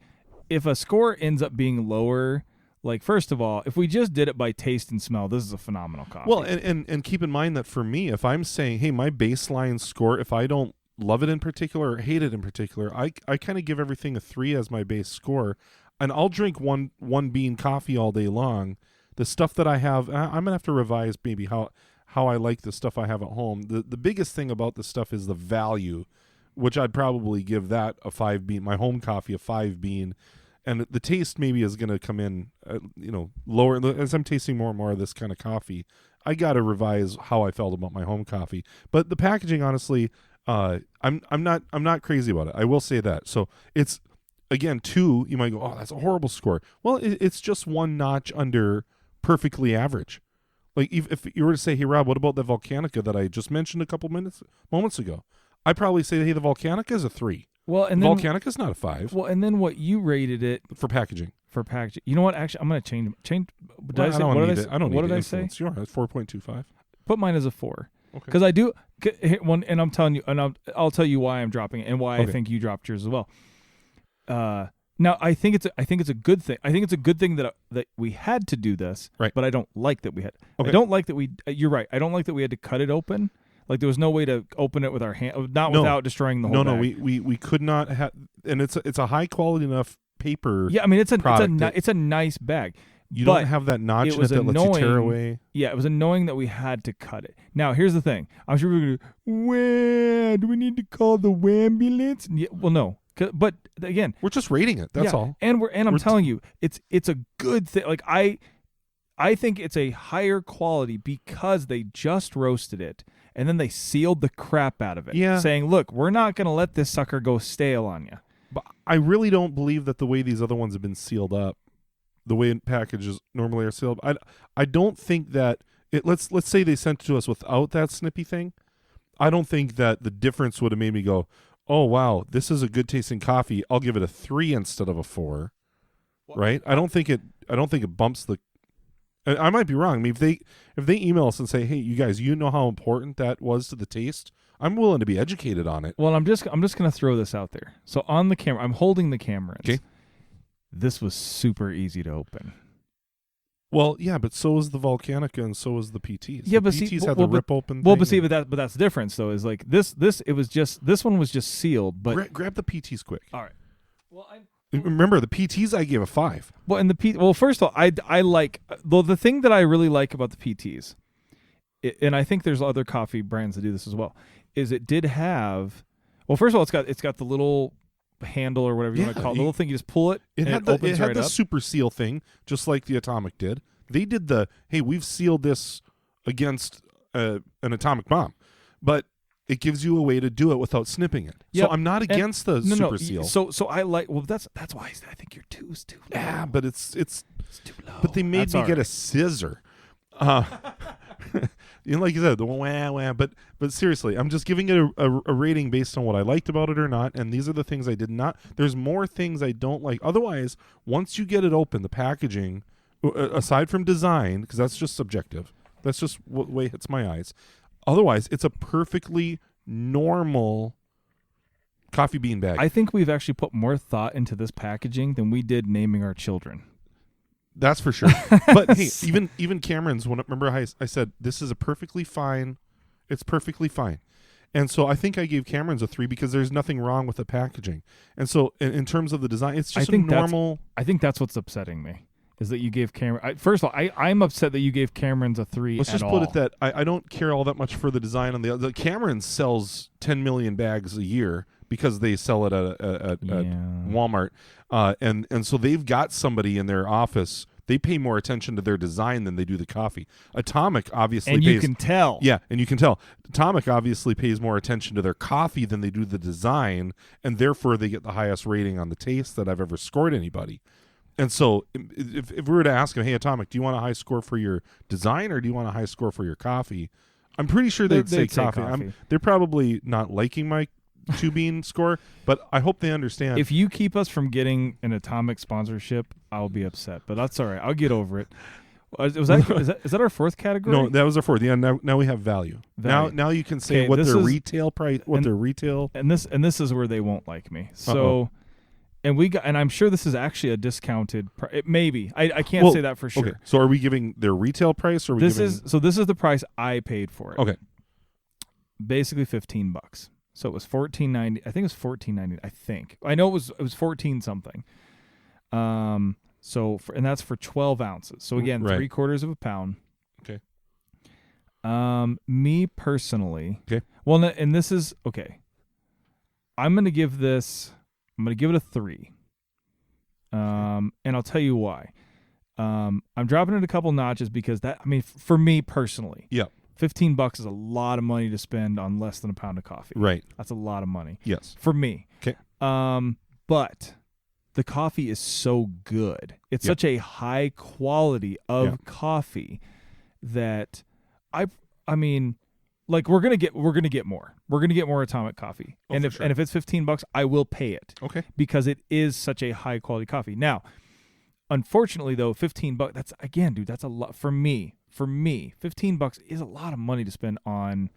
if a score ends up being lower, like, first of all, if we just did it by taste and smell, this is a phenomenal coffee. Well, and keep in mind that for me, if I'm saying, hey, my baseline score, if I don't love it in particular or hate it in particular, I kind of give everything a 3 as my base score. And I'll drink one bean coffee all day long. The stuff that I have, I'm going to have to revise maybe how I like the stuff I have at home. The biggest thing about the stuff is the value, which I'd probably give that a 5 bean, my home coffee a 5 bean. And the taste maybe is going to come in, lower. As I'm tasting more and more of this kind of coffee, I got to revise how I felt about my home coffee. But the packaging, honestly, I'm not crazy about it. I will say that. So it's... Again, 2, you might go, oh, that's a horrible score. Well, it's just one notch under perfectly average. Like, if you were to say, hey, Rob, what about the Volcanica that I just mentioned a couple moments ago? I'd probably say, hey, the Volcanica is a 3. Well, and then Volcanica's not a 5. Well, and then what you rated it for packaging. You know what? Actually, I'm going to change. I don't need it. What did I say? Sure, that's 4.25. Put mine as a 4. Okay. Because I do one, and I'm telling you, and I'll tell you why I'm dropping it and why I think you dropped yours as well. Now I think it's a good thing. I think it's a good thing that we had to do this, right? But I don't like that we had. Okay. I don't like that we. You're right. I don't like that we had to cut it open. Like, there was no way to open it with our hand, without destroying the whole bag. We could not have. And it's a high quality enough paper. Yeah, I mean it's a nice bag. You don't have that notch in it that lets you tear away. Yeah, it was annoying that we had to cut it. Now, here's the thing. I'm sure we're going to go, do we need to call the ambulance? Yeah, well, no. But again, we're just rating it. That's all. And I'm telling you, it's a good thing. Like, I think it's a higher quality because they just roasted it and then they sealed the crap out of it. Yeah. Saying, look, we're not going to let this sucker go stale on you. But I really don't believe that the way these other ones have been sealed up, the way packages normally are sealed, I don't think that let's say they sent it to us without that snippy thing. I don't think that the difference would have made me go, oh wow, this is a good tasting coffee. I'll give it a 3 instead of a 4. Well, right? I don't think it bumps the. I might be wrong. I mean, if they email us and say, hey, you guys, you know how important that was to the taste, I'm willing to be educated on it. Well, I'm just gonna throw this out there. So on the camera, I'm holding the camera. Okay. This was super easy to open. Well, yeah, but so is the Volcanica and so is the PTs. Yeah, the but PTs had the rip open. Well, but that's the difference though. Is like this one was just sealed. But grab the PTs quick. All right. Well, remember the PTs I gave a 5. Well, and first of all, I like the thing that I really like about the PTs, and I think there's other coffee brands that do this as well. Is it did have, well, first of all, it's got the little handle or whatever you want to call it, the little thing, you just pull it. It had the super seal thing, just like the Atomic did. They did hey, we've sealed this against an atomic bomb, but it gives you a way to do it without snipping it. Yep. So I'm not against the super seal. So I like. Well, that's why I think your 2 is too low. Yeah, but it's too low. But they made me get a scissor. like you said, the wah wah. But seriously, I'm just giving it a rating based on what I liked about it or not. And these are the things I did not. There's more things I don't like. Otherwise, once you get it open, the packaging, aside from design, because that's just subjective. That's just what way it hits my eyes. Otherwise, it's a perfectly normal coffee bean bag. I think we've actually put more thought into this packaging than we did naming our children. That's for sure. But hey, even Cameron's, remember I said this is a perfectly fine. It's perfectly fine. And so I think I gave Cameron's a 3 because there's nothing wrong with the packaging. And so in terms of the design, it's just a normal. I think that's what's upsetting me. Is that you gave Cameron... First of all, I'm upset that you gave Cameron's a 3 Let's just put it that I don't care all that much for the design on the Cameron sells 10 million bags a year because they sell it at Walmart. And so they've got somebody in their office. They pay more attention to their design than they do the coffee. Atomic obviously and you can tell. Yeah, and you can tell. Atomic obviously pays more attention to their coffee than they do the design, and therefore they get the highest rating on the taste that I've ever scored anybody. And so if we were to ask them, hey, Atomic, do you want a high score for your design or do you want a high score for your coffee? I'm pretty sure they'd say coffee. They're probably not liking my 2-bean score, but I hope they understand. If you keep us from getting an Atomic sponsorship, I'll be upset. But that's all right. I'll get over it. Is that our 4th category? No, that was our 4th. Yeah, now we have value. Now you can say what their retail price, their retail. And this is where they won't like me. So. And I'm sure this is actually a discounted maybe. I can't say that for sure. Okay. So are we giving their retail price or this is the price I paid for it. Okay. Basically $15. So it was $14.90. I think it was $14.90. I think. I know it was 14 something. And that's for 12 ounces. So again, right. 3/4 of a pound. Okay. Me personally. Okay. Well, and this is okay. I'm gonna give it a 3. And I'll tell you why. I'm dropping it a couple notches because for me personally, yeah, $15 is a lot of money to spend on less than a pound of coffee. Right. That's a lot of money. Yes. For me. Okay. But the coffee is so good. It's such a high quality of coffee that I mean, like we're gonna get more. We're gonna get more Atomic coffee, and if it's $15, I will pay it. Okay. Because it is such a high quality coffee. Now, unfortunately, though, $15. That's again, dude. That's a lot for me. For me, $15 is a lot of money to spend on.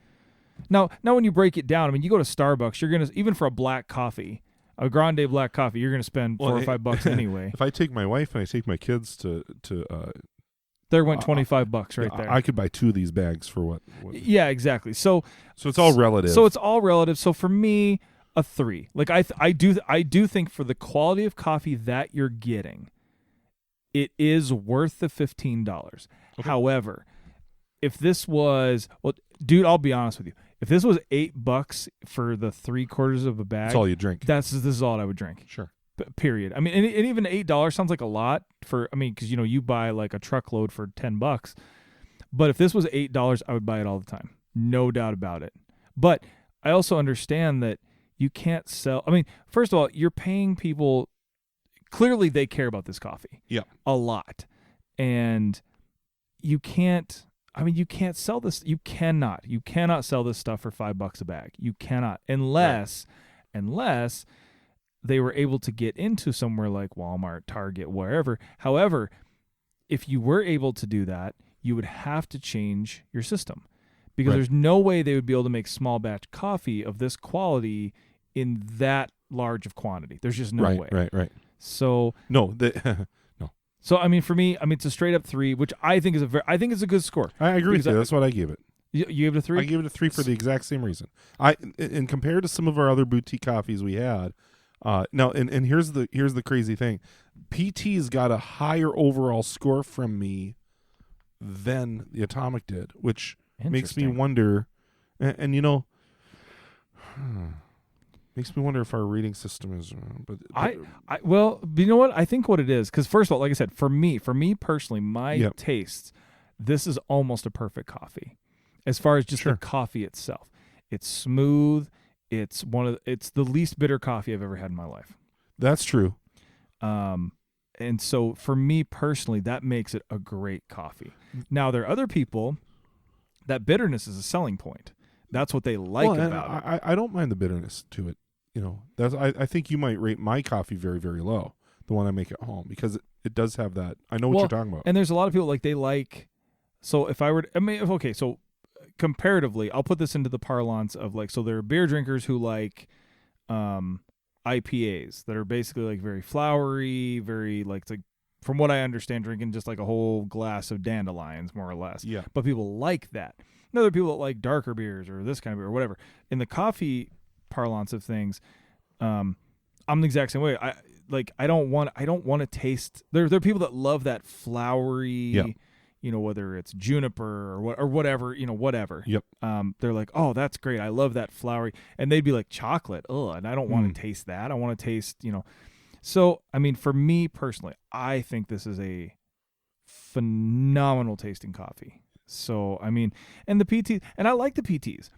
Now when you break it down, I mean, you go to Starbucks, you're gonna even for a black coffee, a grande black coffee, you're gonna spend $4 or $5 anyway. If I take my wife and I take my kids to there went $25 right there. I could buy 2 of these bags for what? Yeah, exactly. So it's all relative. So for me, a 3. Like I do think for the quality of coffee that you're getting, it is worth the $15. Okay. However, if this was dude, I'll be honest with you. If this was $8 for the 3/4 of a bag, that's all you drink. This is all I would drink. Sure. Period. I mean, and even $8 sounds like a lot because you buy like a truckload for $10. But if this was $8, I would buy it all the time. No doubt about it. But I also understand that you can't sell. I mean, first of all, you're paying people. Clearly, they care about this coffee. Yeah. A lot. And you can't. I mean, you can't sell this. You cannot sell this stuff for $5 a bag. You cannot, unless they were able to get into somewhere like Walmart, Target, wherever. However, if you were able to do that, you would have to change your system because there's no way they would be able to make small batch coffee of this quality in that large of quantity. There's just no way. Right. So no. So I mean, for me, it's a straight up 3, which I think is a good score. I agree with you. That's what I gave it. You gave it a 3? I gave it a 3 for the exact same reason. And compared to some of our other boutique coffees we had. Now, and here's the crazy thing. PT's got a higher overall score from me than the Atomic did, which makes me wonder. And makes me wonder if our rating system is. Well, you know what? I think what it is, because first of all, like I said, for me personally, my tastes, this is almost a perfect coffee, as far as just the coffee itself. It's smooth. It's the least bitter coffee I've ever had in my life. That's true. And so for me personally, that makes it a great coffee. Now there are other people that bitterness is a selling point. That's what they like about it. I don't mind the bitterness to it. That's I think you might rate my coffee very, very low, the one I make at home, because it does have that. I know what you're talking about. And there's a lot of people they like. So if I were, so comparatively, I'll put this into the parlance of so there are beer drinkers who like IPAs that are basically very flowery, very it's from what I understand, drinking just a whole glass of dandelions, more or less. Yeah. But people like that. And other people that like darker beers or this kind of beer or whatever. In the coffee parlance of things, I'm the exact same way. I don't want to taste. There are people that love that flowery, whether it's juniper or whatever, whatever. Yep. They're like, oh, that's great. I love that flowery, and they'd be like chocolate. Oh, and I don't want to taste that. I want to taste, So, I mean, for me personally, I think this is a phenomenal tasting coffee. So, I mean, and the PT, and I like the PTs,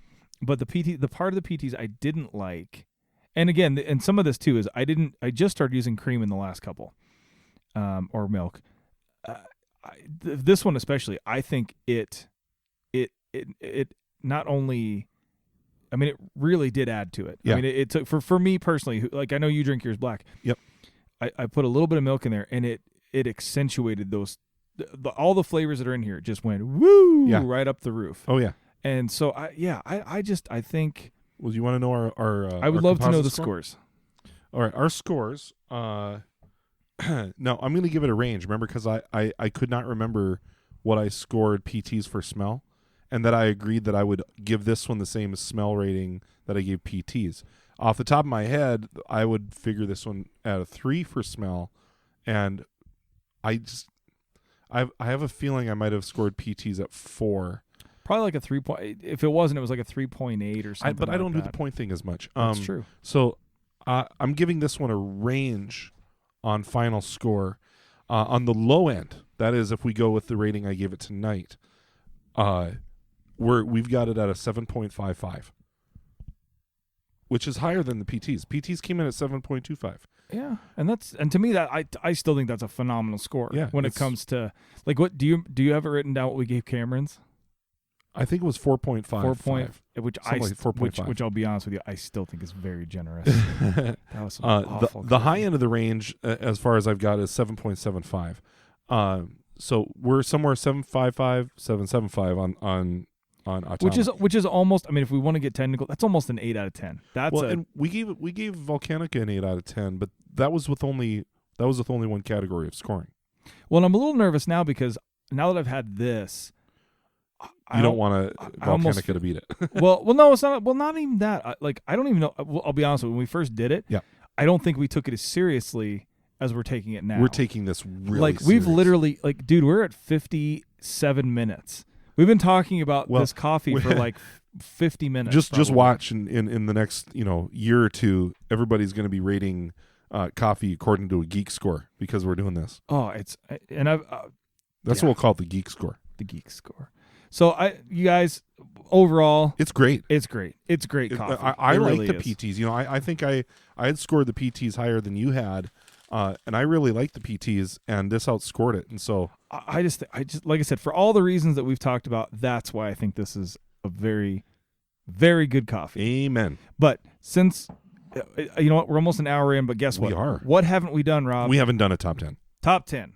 but the part of the PTs I didn't like, and again, and some of this too is I just started using cream in the last couple, or milk. This one especially, I think it not only, I mean, it really did add to it. Yeah. I mean, it took for me personally, I know you drink yours black. Yep. I put a little bit of milk in there, and it accentuated those. All the flavors that are in here just went right up the roof. Oh yeah. And so I think. Well, you want to know our I would love to know the scores. All right, our scores. No, I'm going to give it a range. Remember, because I could not remember what I scored PTs for smell, and that I agreed that I would give this one the same smell rating that I gave PTs. Off the top of my head, I would figure this one at a 3 for smell, and I have a feeling I might have scored PTs at 4. Probably a 3 point. If it wasn't, it was a 3.8 or something. But I don't do the point thing as much. That's true. So I'm giving this one a range on final score. On the low end, that is, if we go with the rating I gave it tonight, we've got it at a 7.55, which is higher than the PTs. PTs came in at 7.25. Yeah, and to me that I still think that's a phenomenal score. Yeah, when it comes to what do you have it written down what we gave Cameron's? I think it was 4.5. 4.5, which I'll be honest with you, I still think is very generous. That was some awful. The high end of the range, as far as I've got, is 7.75. So we're somewhere 7.55, 7.75 on Atomic. Which is almost. I mean, if we want to get technical, that's almost an 8 out of 10. And we gave Volcanica an 8 out of 10, but that was with only one category of scoring. Well, and I'm a little nervous now because now that I've had this, you don't want Volcanica to beat it. well, no, it's not. Well, not even that. I don't even know. I'll be honest with you. When we first did it, yeah, I don't think we took it as seriously as we're taking it now. We're taking this really we've serious. literally dude, we're at 57 minutes. We've been talking about this coffee for 50 minutes. Just watch in the next year or two, everybody's going to be rating coffee according to a geek score because we're doing this. Oh, that's what we'll call it, the geek score. The geek score. So you guys, overall, it's great. It's great. It's great coffee. I like really the PTs. I think I had scored the PTs higher than you had, and I really liked the PTs, and this outscored it. And so I just like I said, for all the reasons that we've talked about, that's why I think this is a very, very good coffee. Amen. But since you know what, we're almost an hour in, but guess what? We are. What haven't we done, Rob? We haven't done a top 10. Top 10.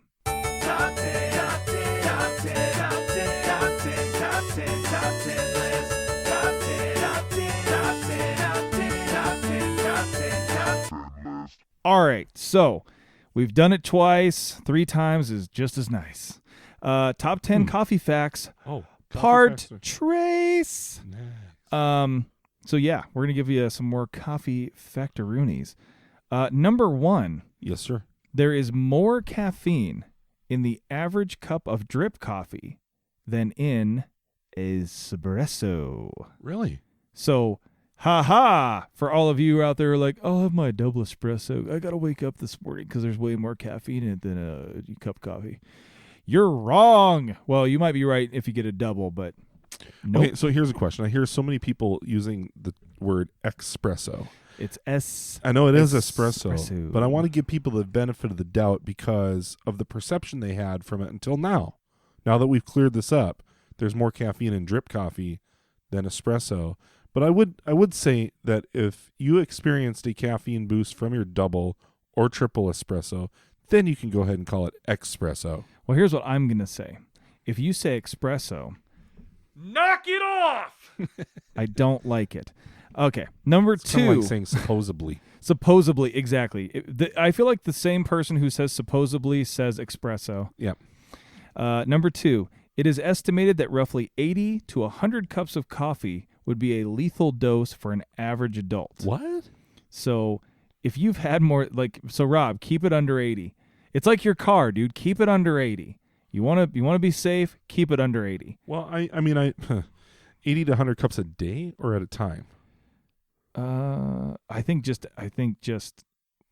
All right, so we've done it twice. 3 times is just as nice. Top 10 coffee facts. Oh, part trace. Nice. So yeah, we're gonna give you some more coffee factaroonies. Number 1. Yes, sir. There is more caffeine in the average cup of drip coffee than in espresso. Really? So, for all of you out there like, I'll have my double espresso. I got to wake up this morning because there's way more caffeine in it than a cup of coffee. You're wrong. Well, you might be right if you get a double, but nope. Okay, so here's a question. I hear so many people using the word espresso. It's I know it is espresso, but I want to give people the benefit of the doubt because of the perception they had from it until now. Now that we've cleared this up, there's more caffeine in drip coffee than espresso. But I would say that if you experienced a caffeine boost from your double or triple espresso, then you can go ahead and call it espresso. Well, here's what I'm going to say. If you say espresso, knock it off! I don't like it. Okay, number It's 2. kind of like saying supposedly. Supposedly, exactly. I feel like the same person who says supposedly says espresso. Yep. Number 2, it is estimated that roughly 80 to 100 cups of coffee would be a lethal dose for an average adult. What? So if you've had more, Rob, keep it under 80. It's like your car, dude. Keep it under 80. You want to be safe, keep it under 80. Well, I mean 80 to 100 cups a day or at a time? I think just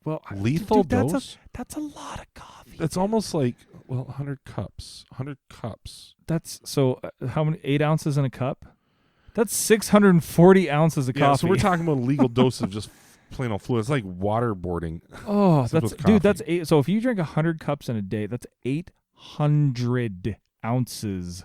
well, Lethal dude, dose? That's a lot of coffee. That's almost like 100 cups. 100 cups. That's so how many 8 ounces in a cup? That's 640 ounces of Yeah, coffee. so we're talking about a legal dose of just plain old fluid. It's like waterboarding. Oh, except that's with dude. That's coffee. 8. So if you drink 100 cups in a day, that's 800 ounces.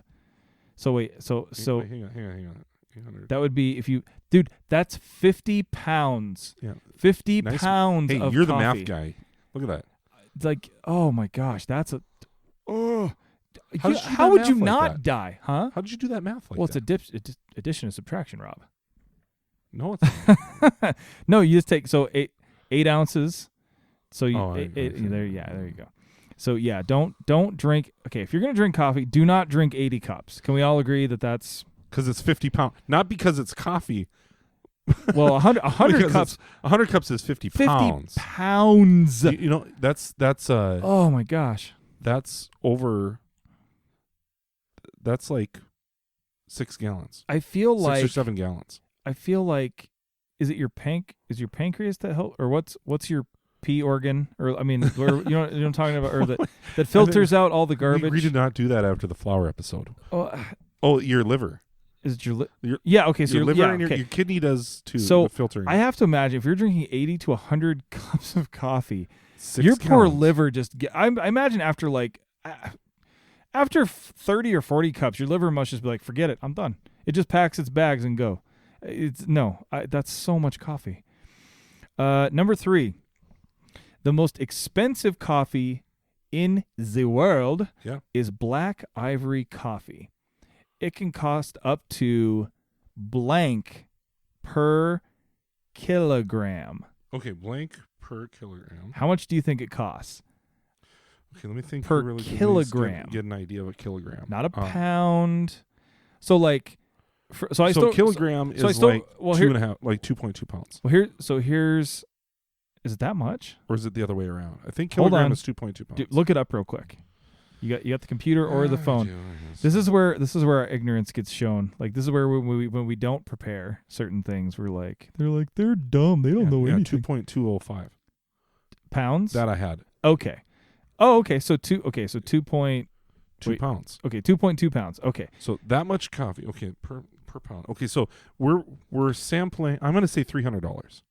So wait, so Wait, hang on. 800. that would be if you, dude. That's 50 pounds. Yeah. 50 Nice. pounds Hey, of you're the coffee. math guy. Look at that. Like, oh my gosh, that's a. Oh, How did you do how that would math you like not that? die, huh? How did you do that math like Well, that? it's addition and subtraction, Rob. No, it's not. No, you just take 8 ounces. So you Oh, eight, I see. there you go. So yeah, don't drink. Okay, if you're gonna drink coffee, do not drink 80 cups. Can we all agree that that's Because it's 50 pounds. Not because it's coffee. well 100 Because cups. 100 cups is 50 pounds. 50 pounds. You know, that's Oh my gosh. that's over. That's like 6 gallons. I feel 6 like or 7 gallons. I feel like is your pancreas that help, or what's your pee organ, or I mean where, you know what I'm talking about, or that filters out all the garbage. We did not do that after the flower episode. Oh, Oh, your liver. is it your Your- yeah, okay, so Your liver yeah, and okay. your kidney does too. So, the filtering. I have to imagine if you're drinking 80 to 100 cups of coffee, 6 your poor gallons. liver just I imagine after after 30 or 40 cups, your liver must just be like, forget it, I'm done. It just packs its bags and go. That's so much coffee. Number 3, the most expensive coffee in the world is black ivory coffee. It can cost up to blank per kilogram. Okay, blank per kilogram. How much do you think it costs? Okay, let me think. Per really quickly. kilogram. Get an idea of a kilogram. Not a pound. So like, kilogram is like 2.2 pounds. Well, here's, is it that much? Or is it the other way around? I think Hold kilogram on. is 2.2 pounds. Dude, look it up real quick. You got the computer or the I phone. do. This is where our ignorance gets shown. Like, this is where when we don't prepare certain things, they're dumb. They don't know anything. 2.205 Pounds. that I had. Okay. Oh, okay. So 2 point. 2 Wait. pounds. Okay, 2.2 pounds. Okay. So that much coffee. Okay, per pound. Okay, so we're sampling. I'm going to say $300.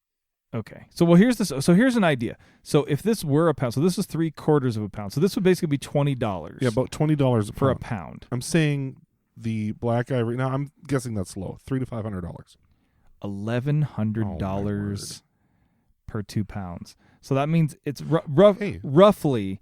Okay. So here's this. So here's an idea. So if this were a pound, so this is 3/4 of a pound. So this would basically be $20. Yeah, about $20 for a pound. pound. I'm saying the black ivory. Now I'm guessing that's low. $300 to $500. $1,100 per 2 pounds. So that means it's roughly.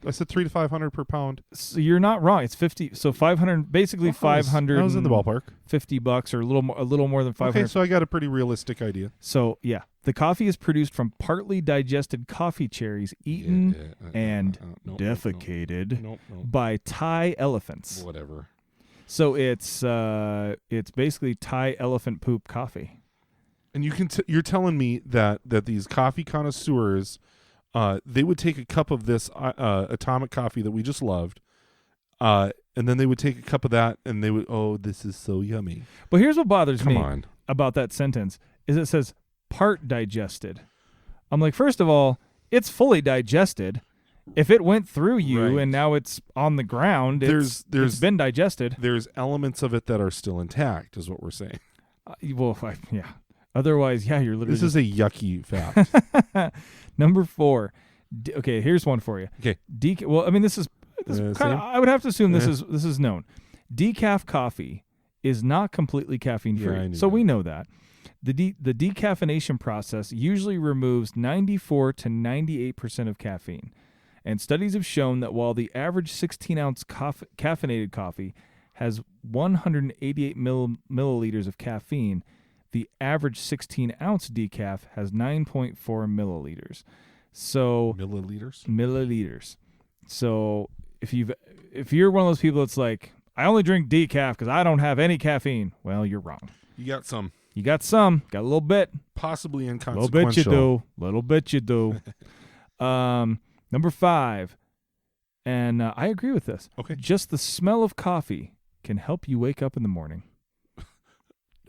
I said $300 to $500 per pound. So you're not wrong. It's 50. So 500. Basically I 500. was in the ballpark. $50 or a little more than 500. Okay, so I got a pretty realistic idea. So yeah, the coffee is produced from partly digested coffee cherries eaten and defecated by Thai elephants. Whatever. So it's basically Thai elephant poop coffee. And you're telling me that these coffee connoisseurs, they would take a cup of this atomic coffee that we just loved, and then they would take a cup of that, and they would, this is so yummy. But here's what bothers Come me on. about that sentence is it says part digested. I'm like, first of all, it's fully digested. If it went through you Right. and now it's on the ground, it's been digested. There's elements of it that are still intact, is what we're saying. Yeah. Otherwise, yeah, you're literally. This is a yucky fact. Number 4. Okay, here's one for you. Okay. Well, I mean, this is kind same? of. I would have to assume this is known. Decaf coffee is not completely caffeine free. Yeah, I knew So that. we know that. The decaffeination process usually removes 94 to 98% of caffeine. And studies have shown that while the average 16-ounce caffeinated coffee has 188 milliliters of caffeine, the average 16-ounce decaf has 9.4 milliliters. So milliliters. So if you're one of those people that's like, I only drink decaf because I don't have any caffeine, well, you're wrong. You got some. You got some. Got a little bit. Possibly inconsequential. Little bit you do. Number 5, and I agree with this. Okay. Just the smell of coffee can help you wake up in the morning.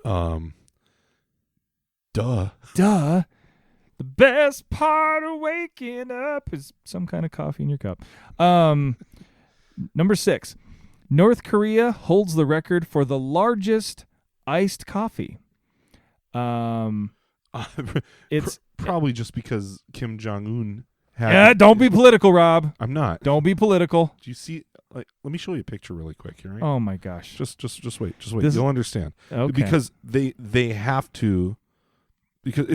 Duh. The best part of waking up is some kind of coffee in your cup. Number 6, North Korea holds the record for the largest iced coffee. It's probably just because Kim Jong-un had... don't be political, Rob. I'm not. Don't be political. Do you see... Let me show you a picture really quick here. Right? Oh, my gosh. Just wait. You'll understand. Okay. Because they have to... Because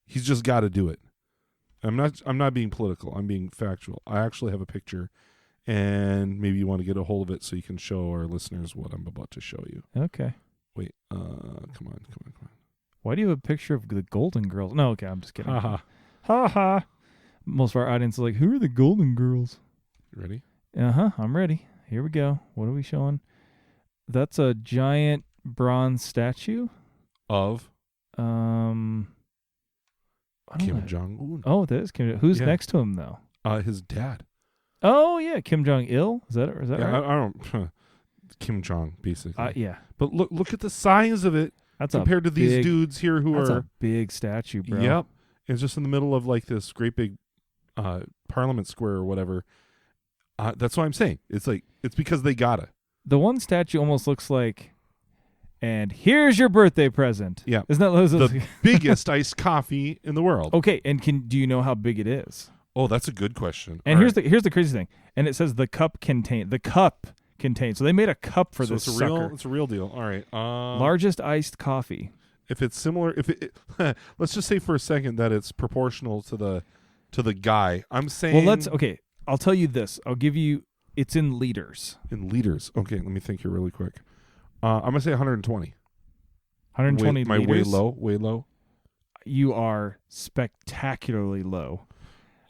he's just got to do it. I'm not being political. I'm being factual. I actually have a picture, and maybe you want to get a hold of it so you can show our listeners what I'm about to show you. Okay. Wait. Come on. Why do you have a picture of the Golden Girls? No, okay, I'm just kidding. Ha ha. Most of our audience is like, who are the Golden Girls? Ready? I'm ready. Here we go. What are we showing? That's a giant bronze statue of Kim know. Jong-un. Oh, that is Kim. Who's Yeah. next to him though? His dad. Oh yeah, Kim Jong-il. Is that Yeah, right? I don't. Kim Jong, basically. Yeah. But look at the size of it That's compared to these dudes here who that's are. a big statue, bro. Yep. It's just in the middle of like this great big Parliament Square or whatever. That's what I'm saying. It's because they gotta. The one statue almost looks like, and here's your birthday present. Yeah. Isn't that The biggest iced coffee in the world? Okay, and do you know how big it is? Oh, that's a good question. And here's the crazy thing. And it says the cup contains. So they made a cup for this sucker. It's a real deal. All right. Largest iced coffee. If it's similar, let's just say for a second that it's proportional to the guy. I'm saying. Well, I'll tell you this. I'll give you. It's in liters. In liters. Okay, let me think here really quick. I'm gonna say 120. 120 liters. Way low. You are spectacularly low.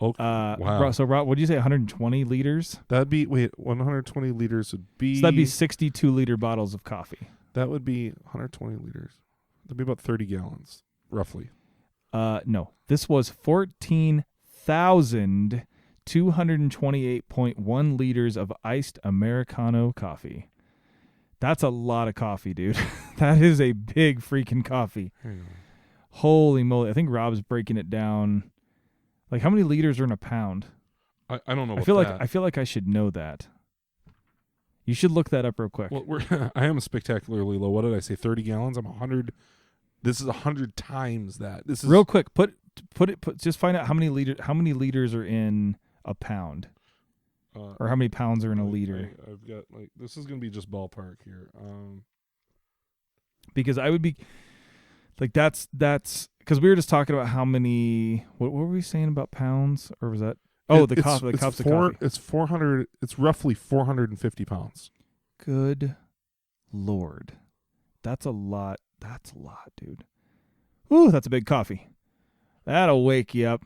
Okay. Wow. So, Rob, what did you say? 120 liters? That'd be 120 liters would be. So that'd be 62-liter bottles of coffee. That would be 120 liters. That'd be about 30 gallons, roughly. No, this was 14,228.1 liters of iced Americano coffee. That's a lot of coffee, dude. That is a big freaking coffee. Holy moly! I think Rob's breaking it down. Like, how many liters are in a pound? I don't know. I feel like I should know that. You should look that up real quick. Well, I am spectacularly low. What did I say? 30 gallons. I'm 100. This is 100 times that. This is real quick. Put. Just find out how many liters are in a pound, or how many pounds are in a liter. I've got this is gonna be just ballpark here. Because I would be like that's because we were just talking about how many. What were we saying about pounds, or was that? Oh, the cups of coffee. It's 400. It's roughly 450 pounds. Good Lord, that's a lot. That's a lot, dude. Ooh, that's a big coffee. That'll wake you up.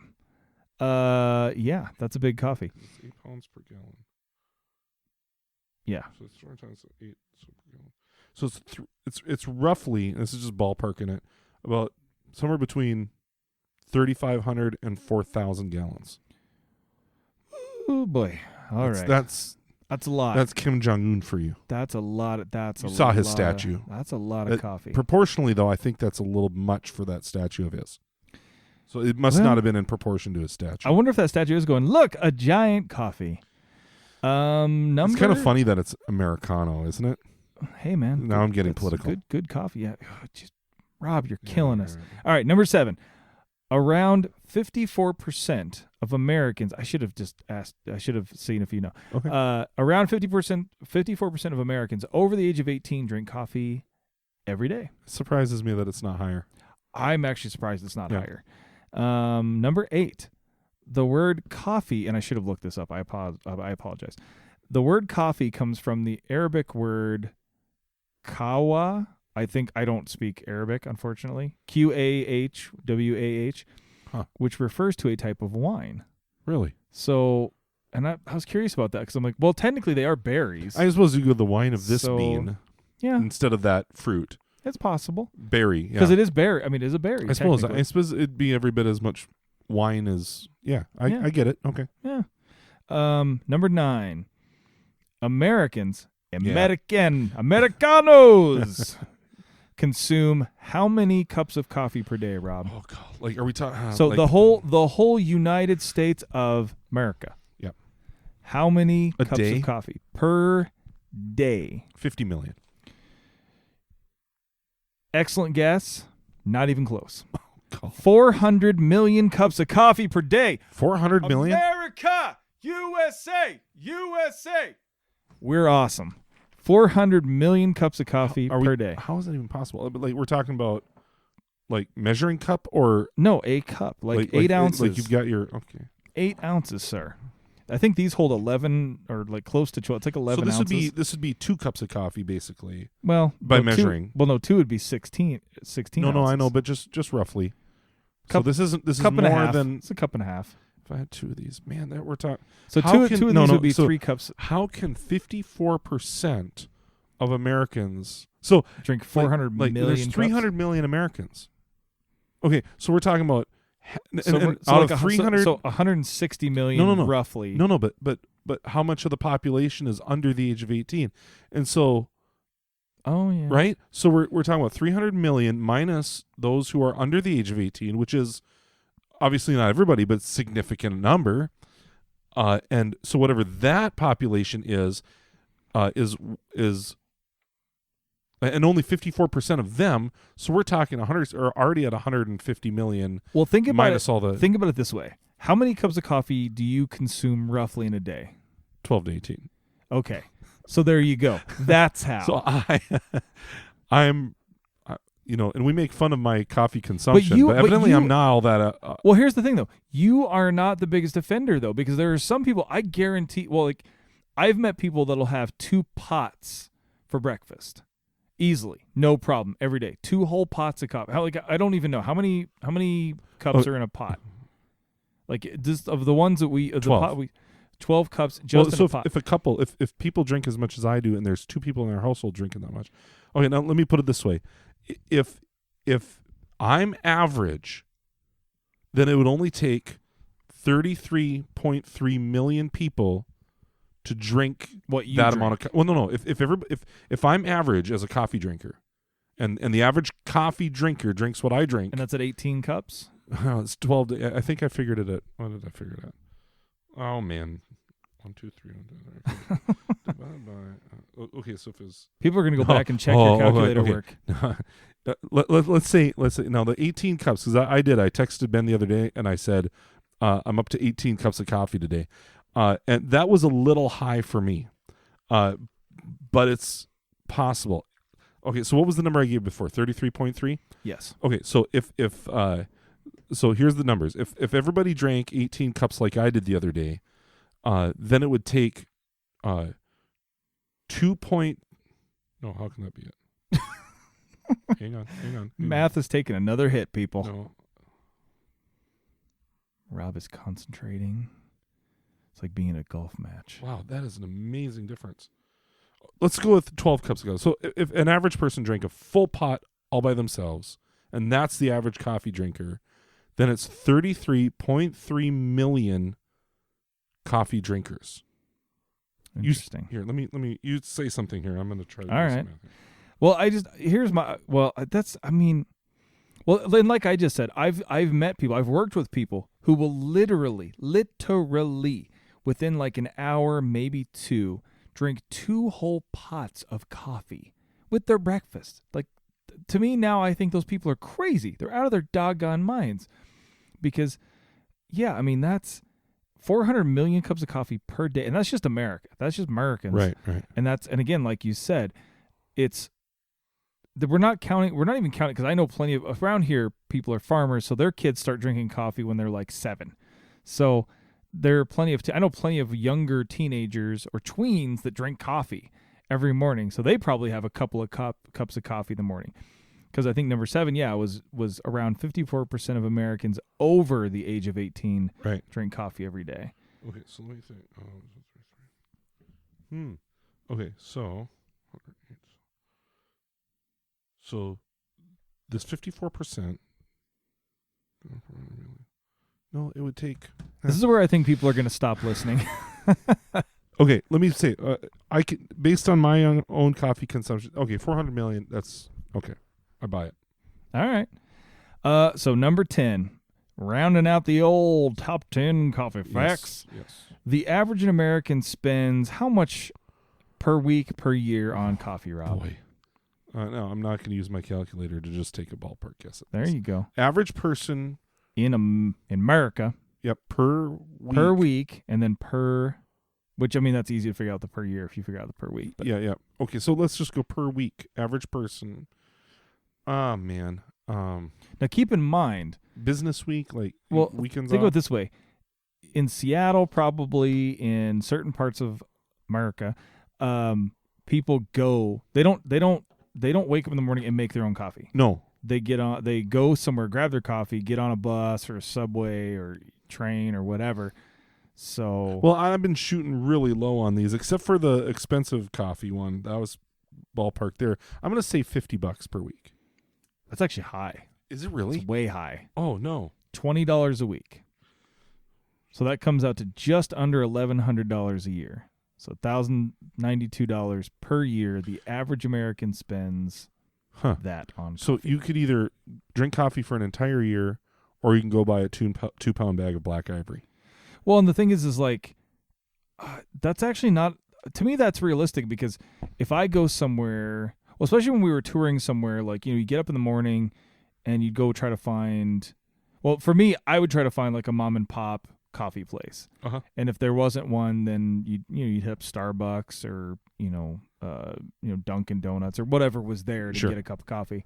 Yeah, that's a big coffee. It's 8 pounds per gallon. Yeah. So it's 4 times 8 per gallon. So it's roughly. This is just ballparking it. About somewhere between 3,500 and 4,000 gallons. Oh boy! All right. That's a lot. That's Kim Jong-un for you. That's a lot. You saw his statue. That's a lot of coffee. Proportionally, though, I think that's a little much for that statue of his. So it must not have been in proportion to his statue. I wonder if that statue is going, look, a giant coffee. It's kind of funny that it's Americano, isn't it? Hey, man. Now I'm getting political. Good coffee. Yeah. Rob, you're killing us. Right. All right, number 7. Around 54% of Americans, I should have seen if you know. Okay. Around 54% of Americans over the age of 18 drink coffee every day. It surprises me that it's not higher. I'm actually surprised it's not Yeah. higher. Number 8, the word coffee, and I should have looked this up. I apologize. The word coffee comes from the Arabic word kawa. I don't speak Arabic, unfortunately. Qahwah, which refers to a type of wine. Really? So, and I was curious about that because I'm like, well, technically they are berries. I suppose you go the wine of this So, bean yeah, instead of that fruit. it's possible Berry. because Yeah. it is berry. I mean, it is a berry. I suppose technically. it'd be every bit as much wine as I get it. Okay. Yeah. Number 9, Americans, Americanos consume how many cups of coffee per day, Rob? Oh god. Like are we talking So the whole United States of America. Yep. How many A cups day? of coffee per day? 50 million. Excellent guess. Not even close. God. 400 million cups of coffee per day. 400 million? America, USA. We're awesome. 400 million cups of coffee per day. How is that even possible? But like we're talking about like measuring cup or No, a cup, like 8 ounces. Like you've got your 8 ounces, sir. I think these hold 11 or like close to 12. It's like 11 so ounces. this would be 2 cups of coffee basically. Well, by no, measuring. 2 would be 16 No, ounces. I know, but just roughly. Cup- so this is cup and a more half. than It's a cup and a half. if I had 2 of these. Man, that we're talking. So How two of can- these no, would be so 3 cups. How can 54% of Americans so Drink 400 like million there's 300 million Americans. Okay, so we're talking about cups. and So out like of 300 so 160 million No. roughly. No, but how much of the population is under the age of 18? And so, Oh yeah. right? So we're talking about 300 million minus those who are under the age of 18, which is obviously not everybody, but significant number. And so whatever that population is and only 54% of them. So we're talking 100 or already at 150 million. Well, think about minus it. all the Think about it this way. How many cups of coffee do you consume roughly in a day? 12 to 18. Okay. So there you go. That's how. So I'm, and we make fun of my coffee consumption, but evidently I'm not all that. Well, here's the thing, though. You are not the biggest offender, though, because there are some people, I guarantee, well, like, I've met people that'll have 2 pots for breakfast. Easily. No problem. Every day. 2 whole pots of coffee. I don't even know. How many cups are in a pot? Like, just of the ones that 12 cups just in a pot. If people drink as much as I do and there's 2 people in their household drinking that much. Okay, now let me put it this way. If I'm average, then it would only take 33.3 million people to drink what you that drink. amount of well no if I'm average as a coffee drinker and the average coffee drinker drinks what I drink And that's at 18 cups? it's 12 I think I figured it at what did I figure it at oh man 1 2 3 divided by okay so if it's People are going to go back and check your calculator okay. work. let's say now the 18 cups because I texted Ben the other day and I said I'm up to 18 cups of coffee today. And that was a little high for me, but it's possible. Okay, so what was the number I gave before? 33.3? Yes. Okay, so so here's the numbers. If everybody drank 18 cups like I did the other day, then it would take 2 point. No, how can that be it? Hang on. Math is taking another hit, people. No. Rob is concentrating. It's like being in a golf match. Wow, that is an amazing difference. Let's go with 12 cups ago. So if an average person drank a full pot all by themselves, and that's the average coffee drinker, then it's 33.3 million coffee drinkers. Interesting. Here, let me you say something here. I'm going to try to do All some right. math here. Well, and like I just said, I've met people, I've worked with people who will literally within like an hour, maybe 2, drink 2 whole pots of coffee with their breakfast. Like, to me now, I think those people are crazy. They're out of their doggone minds. because, yeah, I mean, that's 400 million cups of coffee per day. And that's just America. That's just Americans. Right. And again, like you said, we're not even counting, because I know plenty of, around here, people are farmers, so their kids start drinking coffee when they're like 7. So there are I know plenty of younger teenagers or tweens that drink coffee every morning. So they probably have a couple of cups of coffee in the morning. Because I think number 7, was around 54% of Americans over the age of 18 drink coffee every day. Okay, so let me think. Okay, so this 54%. No, it would take. This is where I think people are going to stop listening. Okay, let me say, I can, based on my own coffee consumption. Okay, 400 million. That's okay. I buy it. All right. So number 10, rounding out the old top 10 coffee facts. Yes. The average American spends how much per week, per year on coffee, Rob? Boy. No, I'm not going to use my calculator to just take a ballpark guess at There this. you go. Average person In America. Yep, per week. Per week, and then which, I mean, that's easy to figure out the per year if you figure out the per week. But Yeah. Okay, so let's just go per week. Average person. Man. Now, keep in mind. Business week, like weekends think off? of it this way. In Seattle, probably in certain parts of America, people go. They don't wake up in the morning and make their own coffee. No. They go somewhere, grab their coffee, get on a bus or a subway or train or whatever. So Well, I've been shooting really low on these, except for the expensive coffee one. That was ballpark there. I'm going to say $50 per week. that's actually high. Is it really? It's way high. Oh, no. $20 a week. So that comes out to just under $1,100 a year. So $1,092 per year. The average American spends that on So coffee. you could either drink coffee for an entire year, or you can go buy a 2-pound bag of Black Ivory. Well, and the thing is like, that's actually not, to me, that's realistic, because if I go somewhere, well, especially when we were touring somewhere, like, you get up in the morning and you'd go try to find, well, for me, I would try to find like a mom and pop coffee place. Uh-huh. And if there wasn't one, then you'd hit up Starbucks or, Dunkin' Donuts or whatever was there to get a cup of coffee.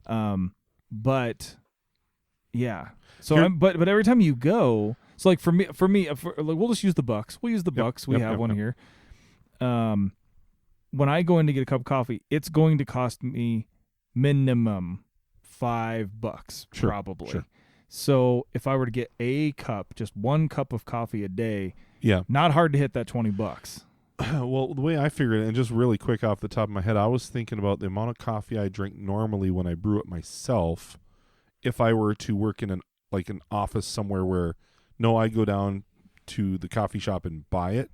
But yeah. So but every time you go, so like for me, like, we'll just use the Bucks. We'll use the Bucks. We have one here. When I go in to get a cup of coffee, it's going to cost me minimum $5 probably. Sure. So if I were to get a cup, just one cup of coffee a day, not hard to hit that $20. Well, the way I figured it, and just really quick off the top of my head, I was thinking about the amount of coffee I drink normally when I brew it myself. If I were to work in an office somewhere where, I go down to the coffee shop and buy it,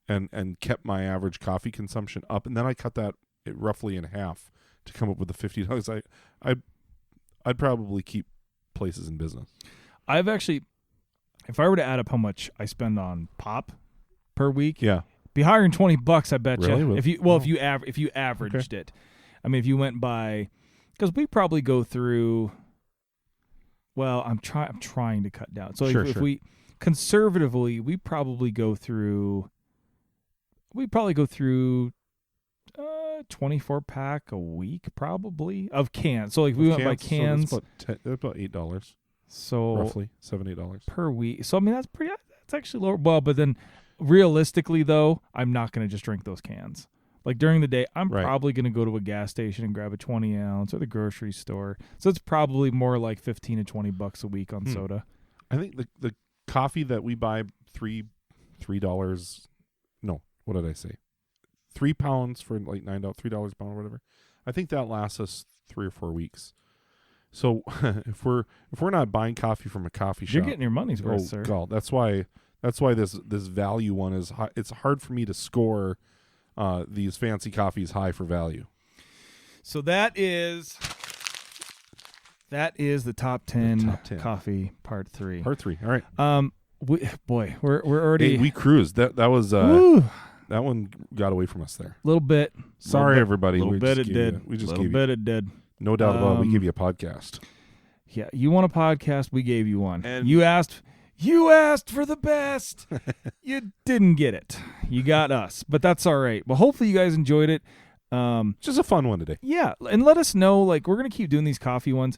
and kept my average coffee consumption up, and then I cut that roughly in half to come up with the $50. I'd probably keep places in business. I've actually, if I were to add up how much I spend on pop per week, be higher than $20, I bet you. Really? If you averaged it, I mean, if you went by, because we probably go through. Well, I'm trying to cut down. So if we conservatively, we probably go through 24-pack a week probably of cans. So like we went by cans. So that's about $8. So roughly $7-8 per week. So I mean that's actually lower. Well, but then realistically though, I'm not going to just drink those cans. Like during the day, I'm probably going to go to a gas station and grab a 20-ounce or the grocery store. So it's probably more like $15 to $20 a week on soda. I think the coffee that we buy $3. No, what did I say? 3 pounds for like $9, $3 a pound or whatever. I think that lasts us 3 or 4 weeks. So if we're not buying coffee from a coffee shop, you're getting your money's worth, sir. God, that's why this value one is high. It's hard for me to score these fancy coffees high for value. So that is the top 10 coffee part 3. Part 3. All right. We're already. Hey, we cruised. That was that one got away from us there. A little bit. Sorry, everybody. A little bit it did. We just gave you. It did. No doubt about it. We gave you a podcast. Yeah, you want a podcast? We gave you one. And you asked for the best. You didn't get it. You got us, but that's all right. Well, hopefully you guys enjoyed it. Just a fun one today. Yeah, and let us know. Like, we're gonna keep doing these coffee ones.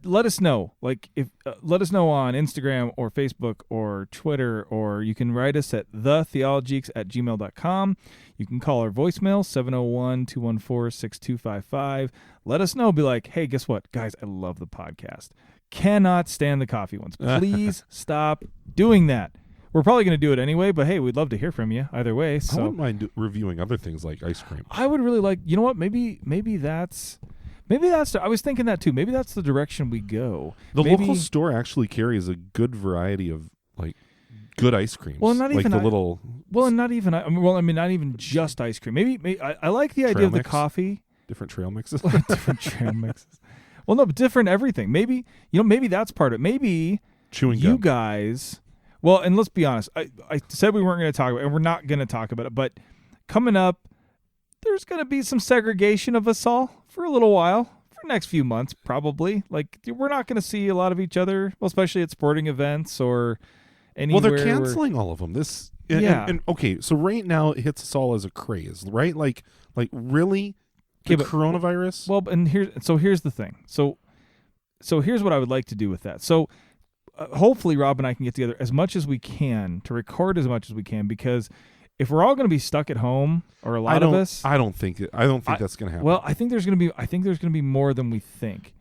Let us know. Like, if let us know on Instagram or Facebook or Twitter, or you can write us at thetheologeeks@gmail.com. You can call our voicemail 701-214-6255. Let us know. Be like, hey, guess what, guys? I love the podcast. Cannot stand the coffee ones. Please stop doing that. We're probably going to do it anyway, but hey, we'd love to hear from you either way. So I wouldn't mind reviewing other things like ice cream. I would really like, you know what? Maybe that's. I was thinking that too. Maybe that's the direction we go. The local store actually carries a good variety of like good ice creams. Well, not like even the little. Well, and not even. Not even just ice cream. Maybe I like the idea Trail of the mix? coffee. Different trail mixes. Different trail mixes. Well, no, but different everything. Maybe maybe that's part of it. Maybe Chewing you gum. guys. Well, and let's be honest. I said we weren't going to talk about it, and we're not going to talk about it. But coming up, there's going to be some segregation of us all for a little while, for the next few months, probably. Like, we're not going to see a lot of each other, well, especially at sporting events or anywhere. Well, they're canceling all of them. And okay, so right now it hits us all as a craze, right? Like really, the coronavirus. Well, and here's the thing. So here's what I would like to do with that. So hopefully Rob and I can get together as much as we can to record as much as we can, because if we're all going to be stuck at home, or a lot of us, I don't think that's going to happen. Well, I think there's going to be more than we think.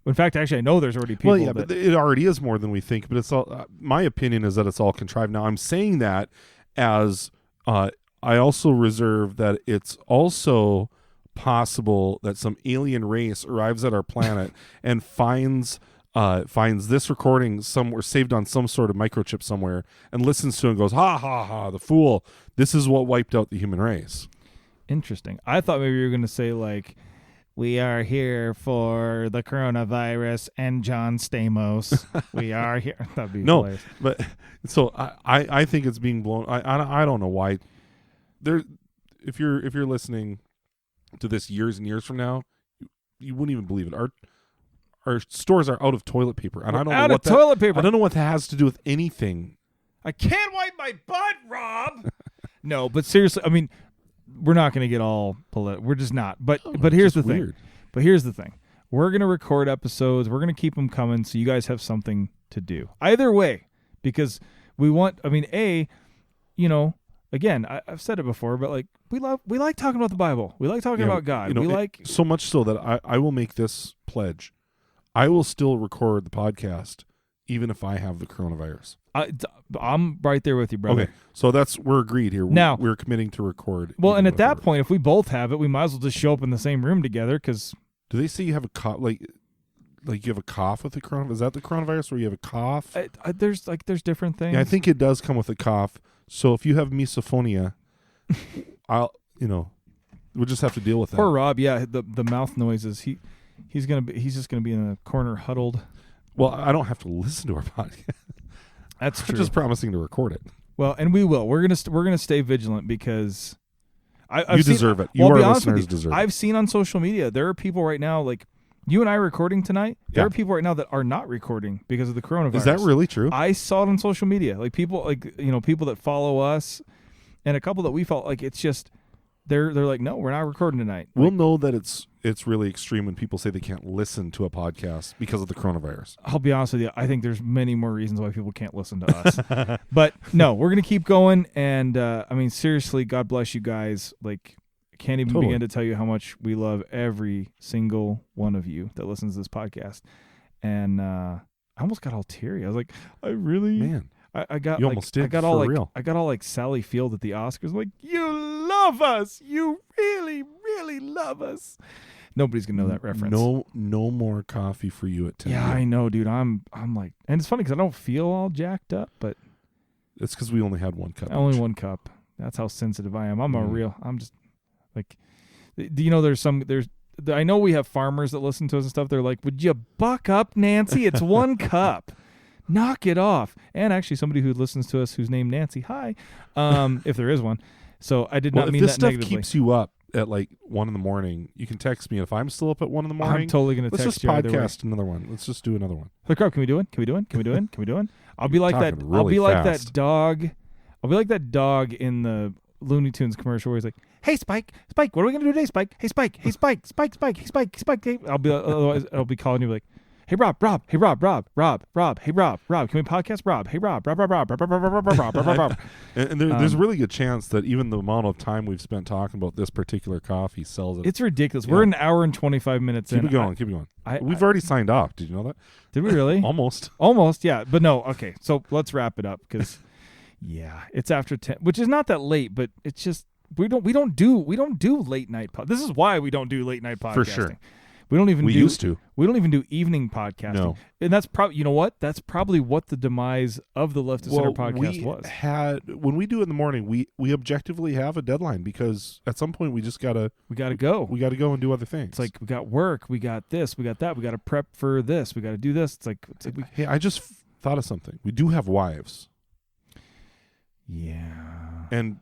In fact, actually, I know there's already people. Well, yeah, but it already is more than we think. But it's all. My opinion is that it's all contrived. Now, I'm saying that as I also reserve that it's also possible that some alien race arrives at our planet and finds this recording somewhere saved on some sort of microchip somewhere and listens to it and goes, ha ha ha, the fool. This is what wiped out the human race. Interesting. I thought maybe you were going to say, like, we are here for the coronavirus and John Stamos. We are here. That'd be hilarious. But so I think it's being blown. I don't know why. If you're listening to this years and years from now, you wouldn't even believe it. Our stores are out of toilet paper, and I don't know what toilet paper. I don't know what that has to do with anything. I can't wipe my butt, Rob. No, but seriously, I mean, we're not going to get all political. We're just not. But here's the thing. But here's the thing. We're going to record episodes. We're going to keep them coming, so you guys have something to do. Either way, because we want. I mean, again, I've said it before, but like we like talking about the Bible. We like talking about God. We like so much so that I will make this pledge. I will still record the podcast even if I have the coronavirus. I'm right there with you, brother. Okay, so we're agreed here. Now we're committing to record. Well, and at that point, if we both have it, we might as well just show up in the same room together. Because do they say you have a cough? Like you have a cough with the coronavirus? Is that the coronavirus, where you have a cough? There's different things. Yeah, I think it does come with a cough. So if you have misophonia, we'll just have to deal with that. Poor Rob. Yeah, the mouth noises. He's just gonna be in a corner huddled. Well, I don't have to listen to our podcast. That's true. I'm just promising to record it. Well, and we will. We're gonna stay vigilant because you deserve it. Our listeners deserve it. I've seen on social media there are people right now, like you and I recording tonight. There are people right now that are not recording because of the coronavirus. Is that really true? I saw it on social media. Like people, people that follow us, and a couple that we follow. Like it's just they're like, no, we're not recording tonight. We'll know that it's really extreme when people say they can't listen to a podcast because of the coronavirus. I'll be honest with you. I think there's many more reasons why people can't listen to us. But no, we're going to keep going. And seriously, God bless you guys. Like, I can't even begin to tell you how much we love every single one of you that listens to this podcast. And I almost got all teary. I was like, I got you almost did. I got all like Sally Field at the Oscars. I'm like, you love us. You really, really love us. Nobody's gonna know that reference. No more coffee for you at 10. Yeah, I know, dude. I'm like, and it's funny because I don't feel all jacked up, but it's because we only had one cup. Only one cup. That's how sensitive I am. I'm just like, there's I know we have farmers that listen to us and stuff. They're like, would you buck up, Nancy? It's one cup. Knock it off. And actually, somebody who listens to us who's named Nancy. Hi, if there is one. So I did not mean that negatively. If this stuff keeps you up, at like 1 a.m, you can text me. And if I'm still up at 1 a.m, I'm totally gonna let's text just you either way. podcast another one. Let's just do another one. Hook up. Can we do it? Can we do it? Can we do it? Can we do it? I'll be like that. Talking I'll really be like fast. that dog. I'll be like that dog in the Looney Tunes commercial where he's like, "Hey Spike, Spike, what are we gonna do today, Spike? Hey Spike, hey Spike, Spike, Spike, hey Spike, Spike." Hey. Otherwise I'll be calling you like, "Hey Rob, hey Rob, hey Rob, can we podcast Rob? Hey Rob. And there's a really good chance that even the amount of time we've spent talking about this particular coffee sells it. It's ridiculous. Yeah. We're an hour and 25 minutes in. Keep it going. We've already signed off. Did you know that? Did we really? Almost. Almost, yeah. But no, okay. So let's wrap it up because, yeah, it's after 10, which is not that late, but it's just we don't do late night. This is why we don't do late night podcasting. For sure. We don't even used to. We don't even do evening podcasting. No. And that's probably, you know what? That's probably what the demise of the Left of Center podcast was. When we do it in the morning, we objectively have a deadline because at some point we gotta go. We gotta go and do other things. It's like we got work, we got this, we got that, we got to prep for this, we got to do this. It's like hey, I just thought of something. We do have wives. Yeah. And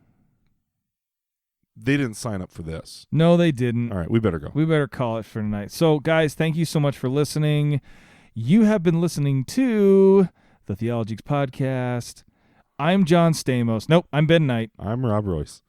they didn't sign up for this. No, they didn't. All right, we better go. We better call it for tonight. So, guys, thank you so much for listening. You have been listening to the Theologeeks podcast. I'm John Stamos. Nope, I'm Ben Knight. I'm Rob Royce.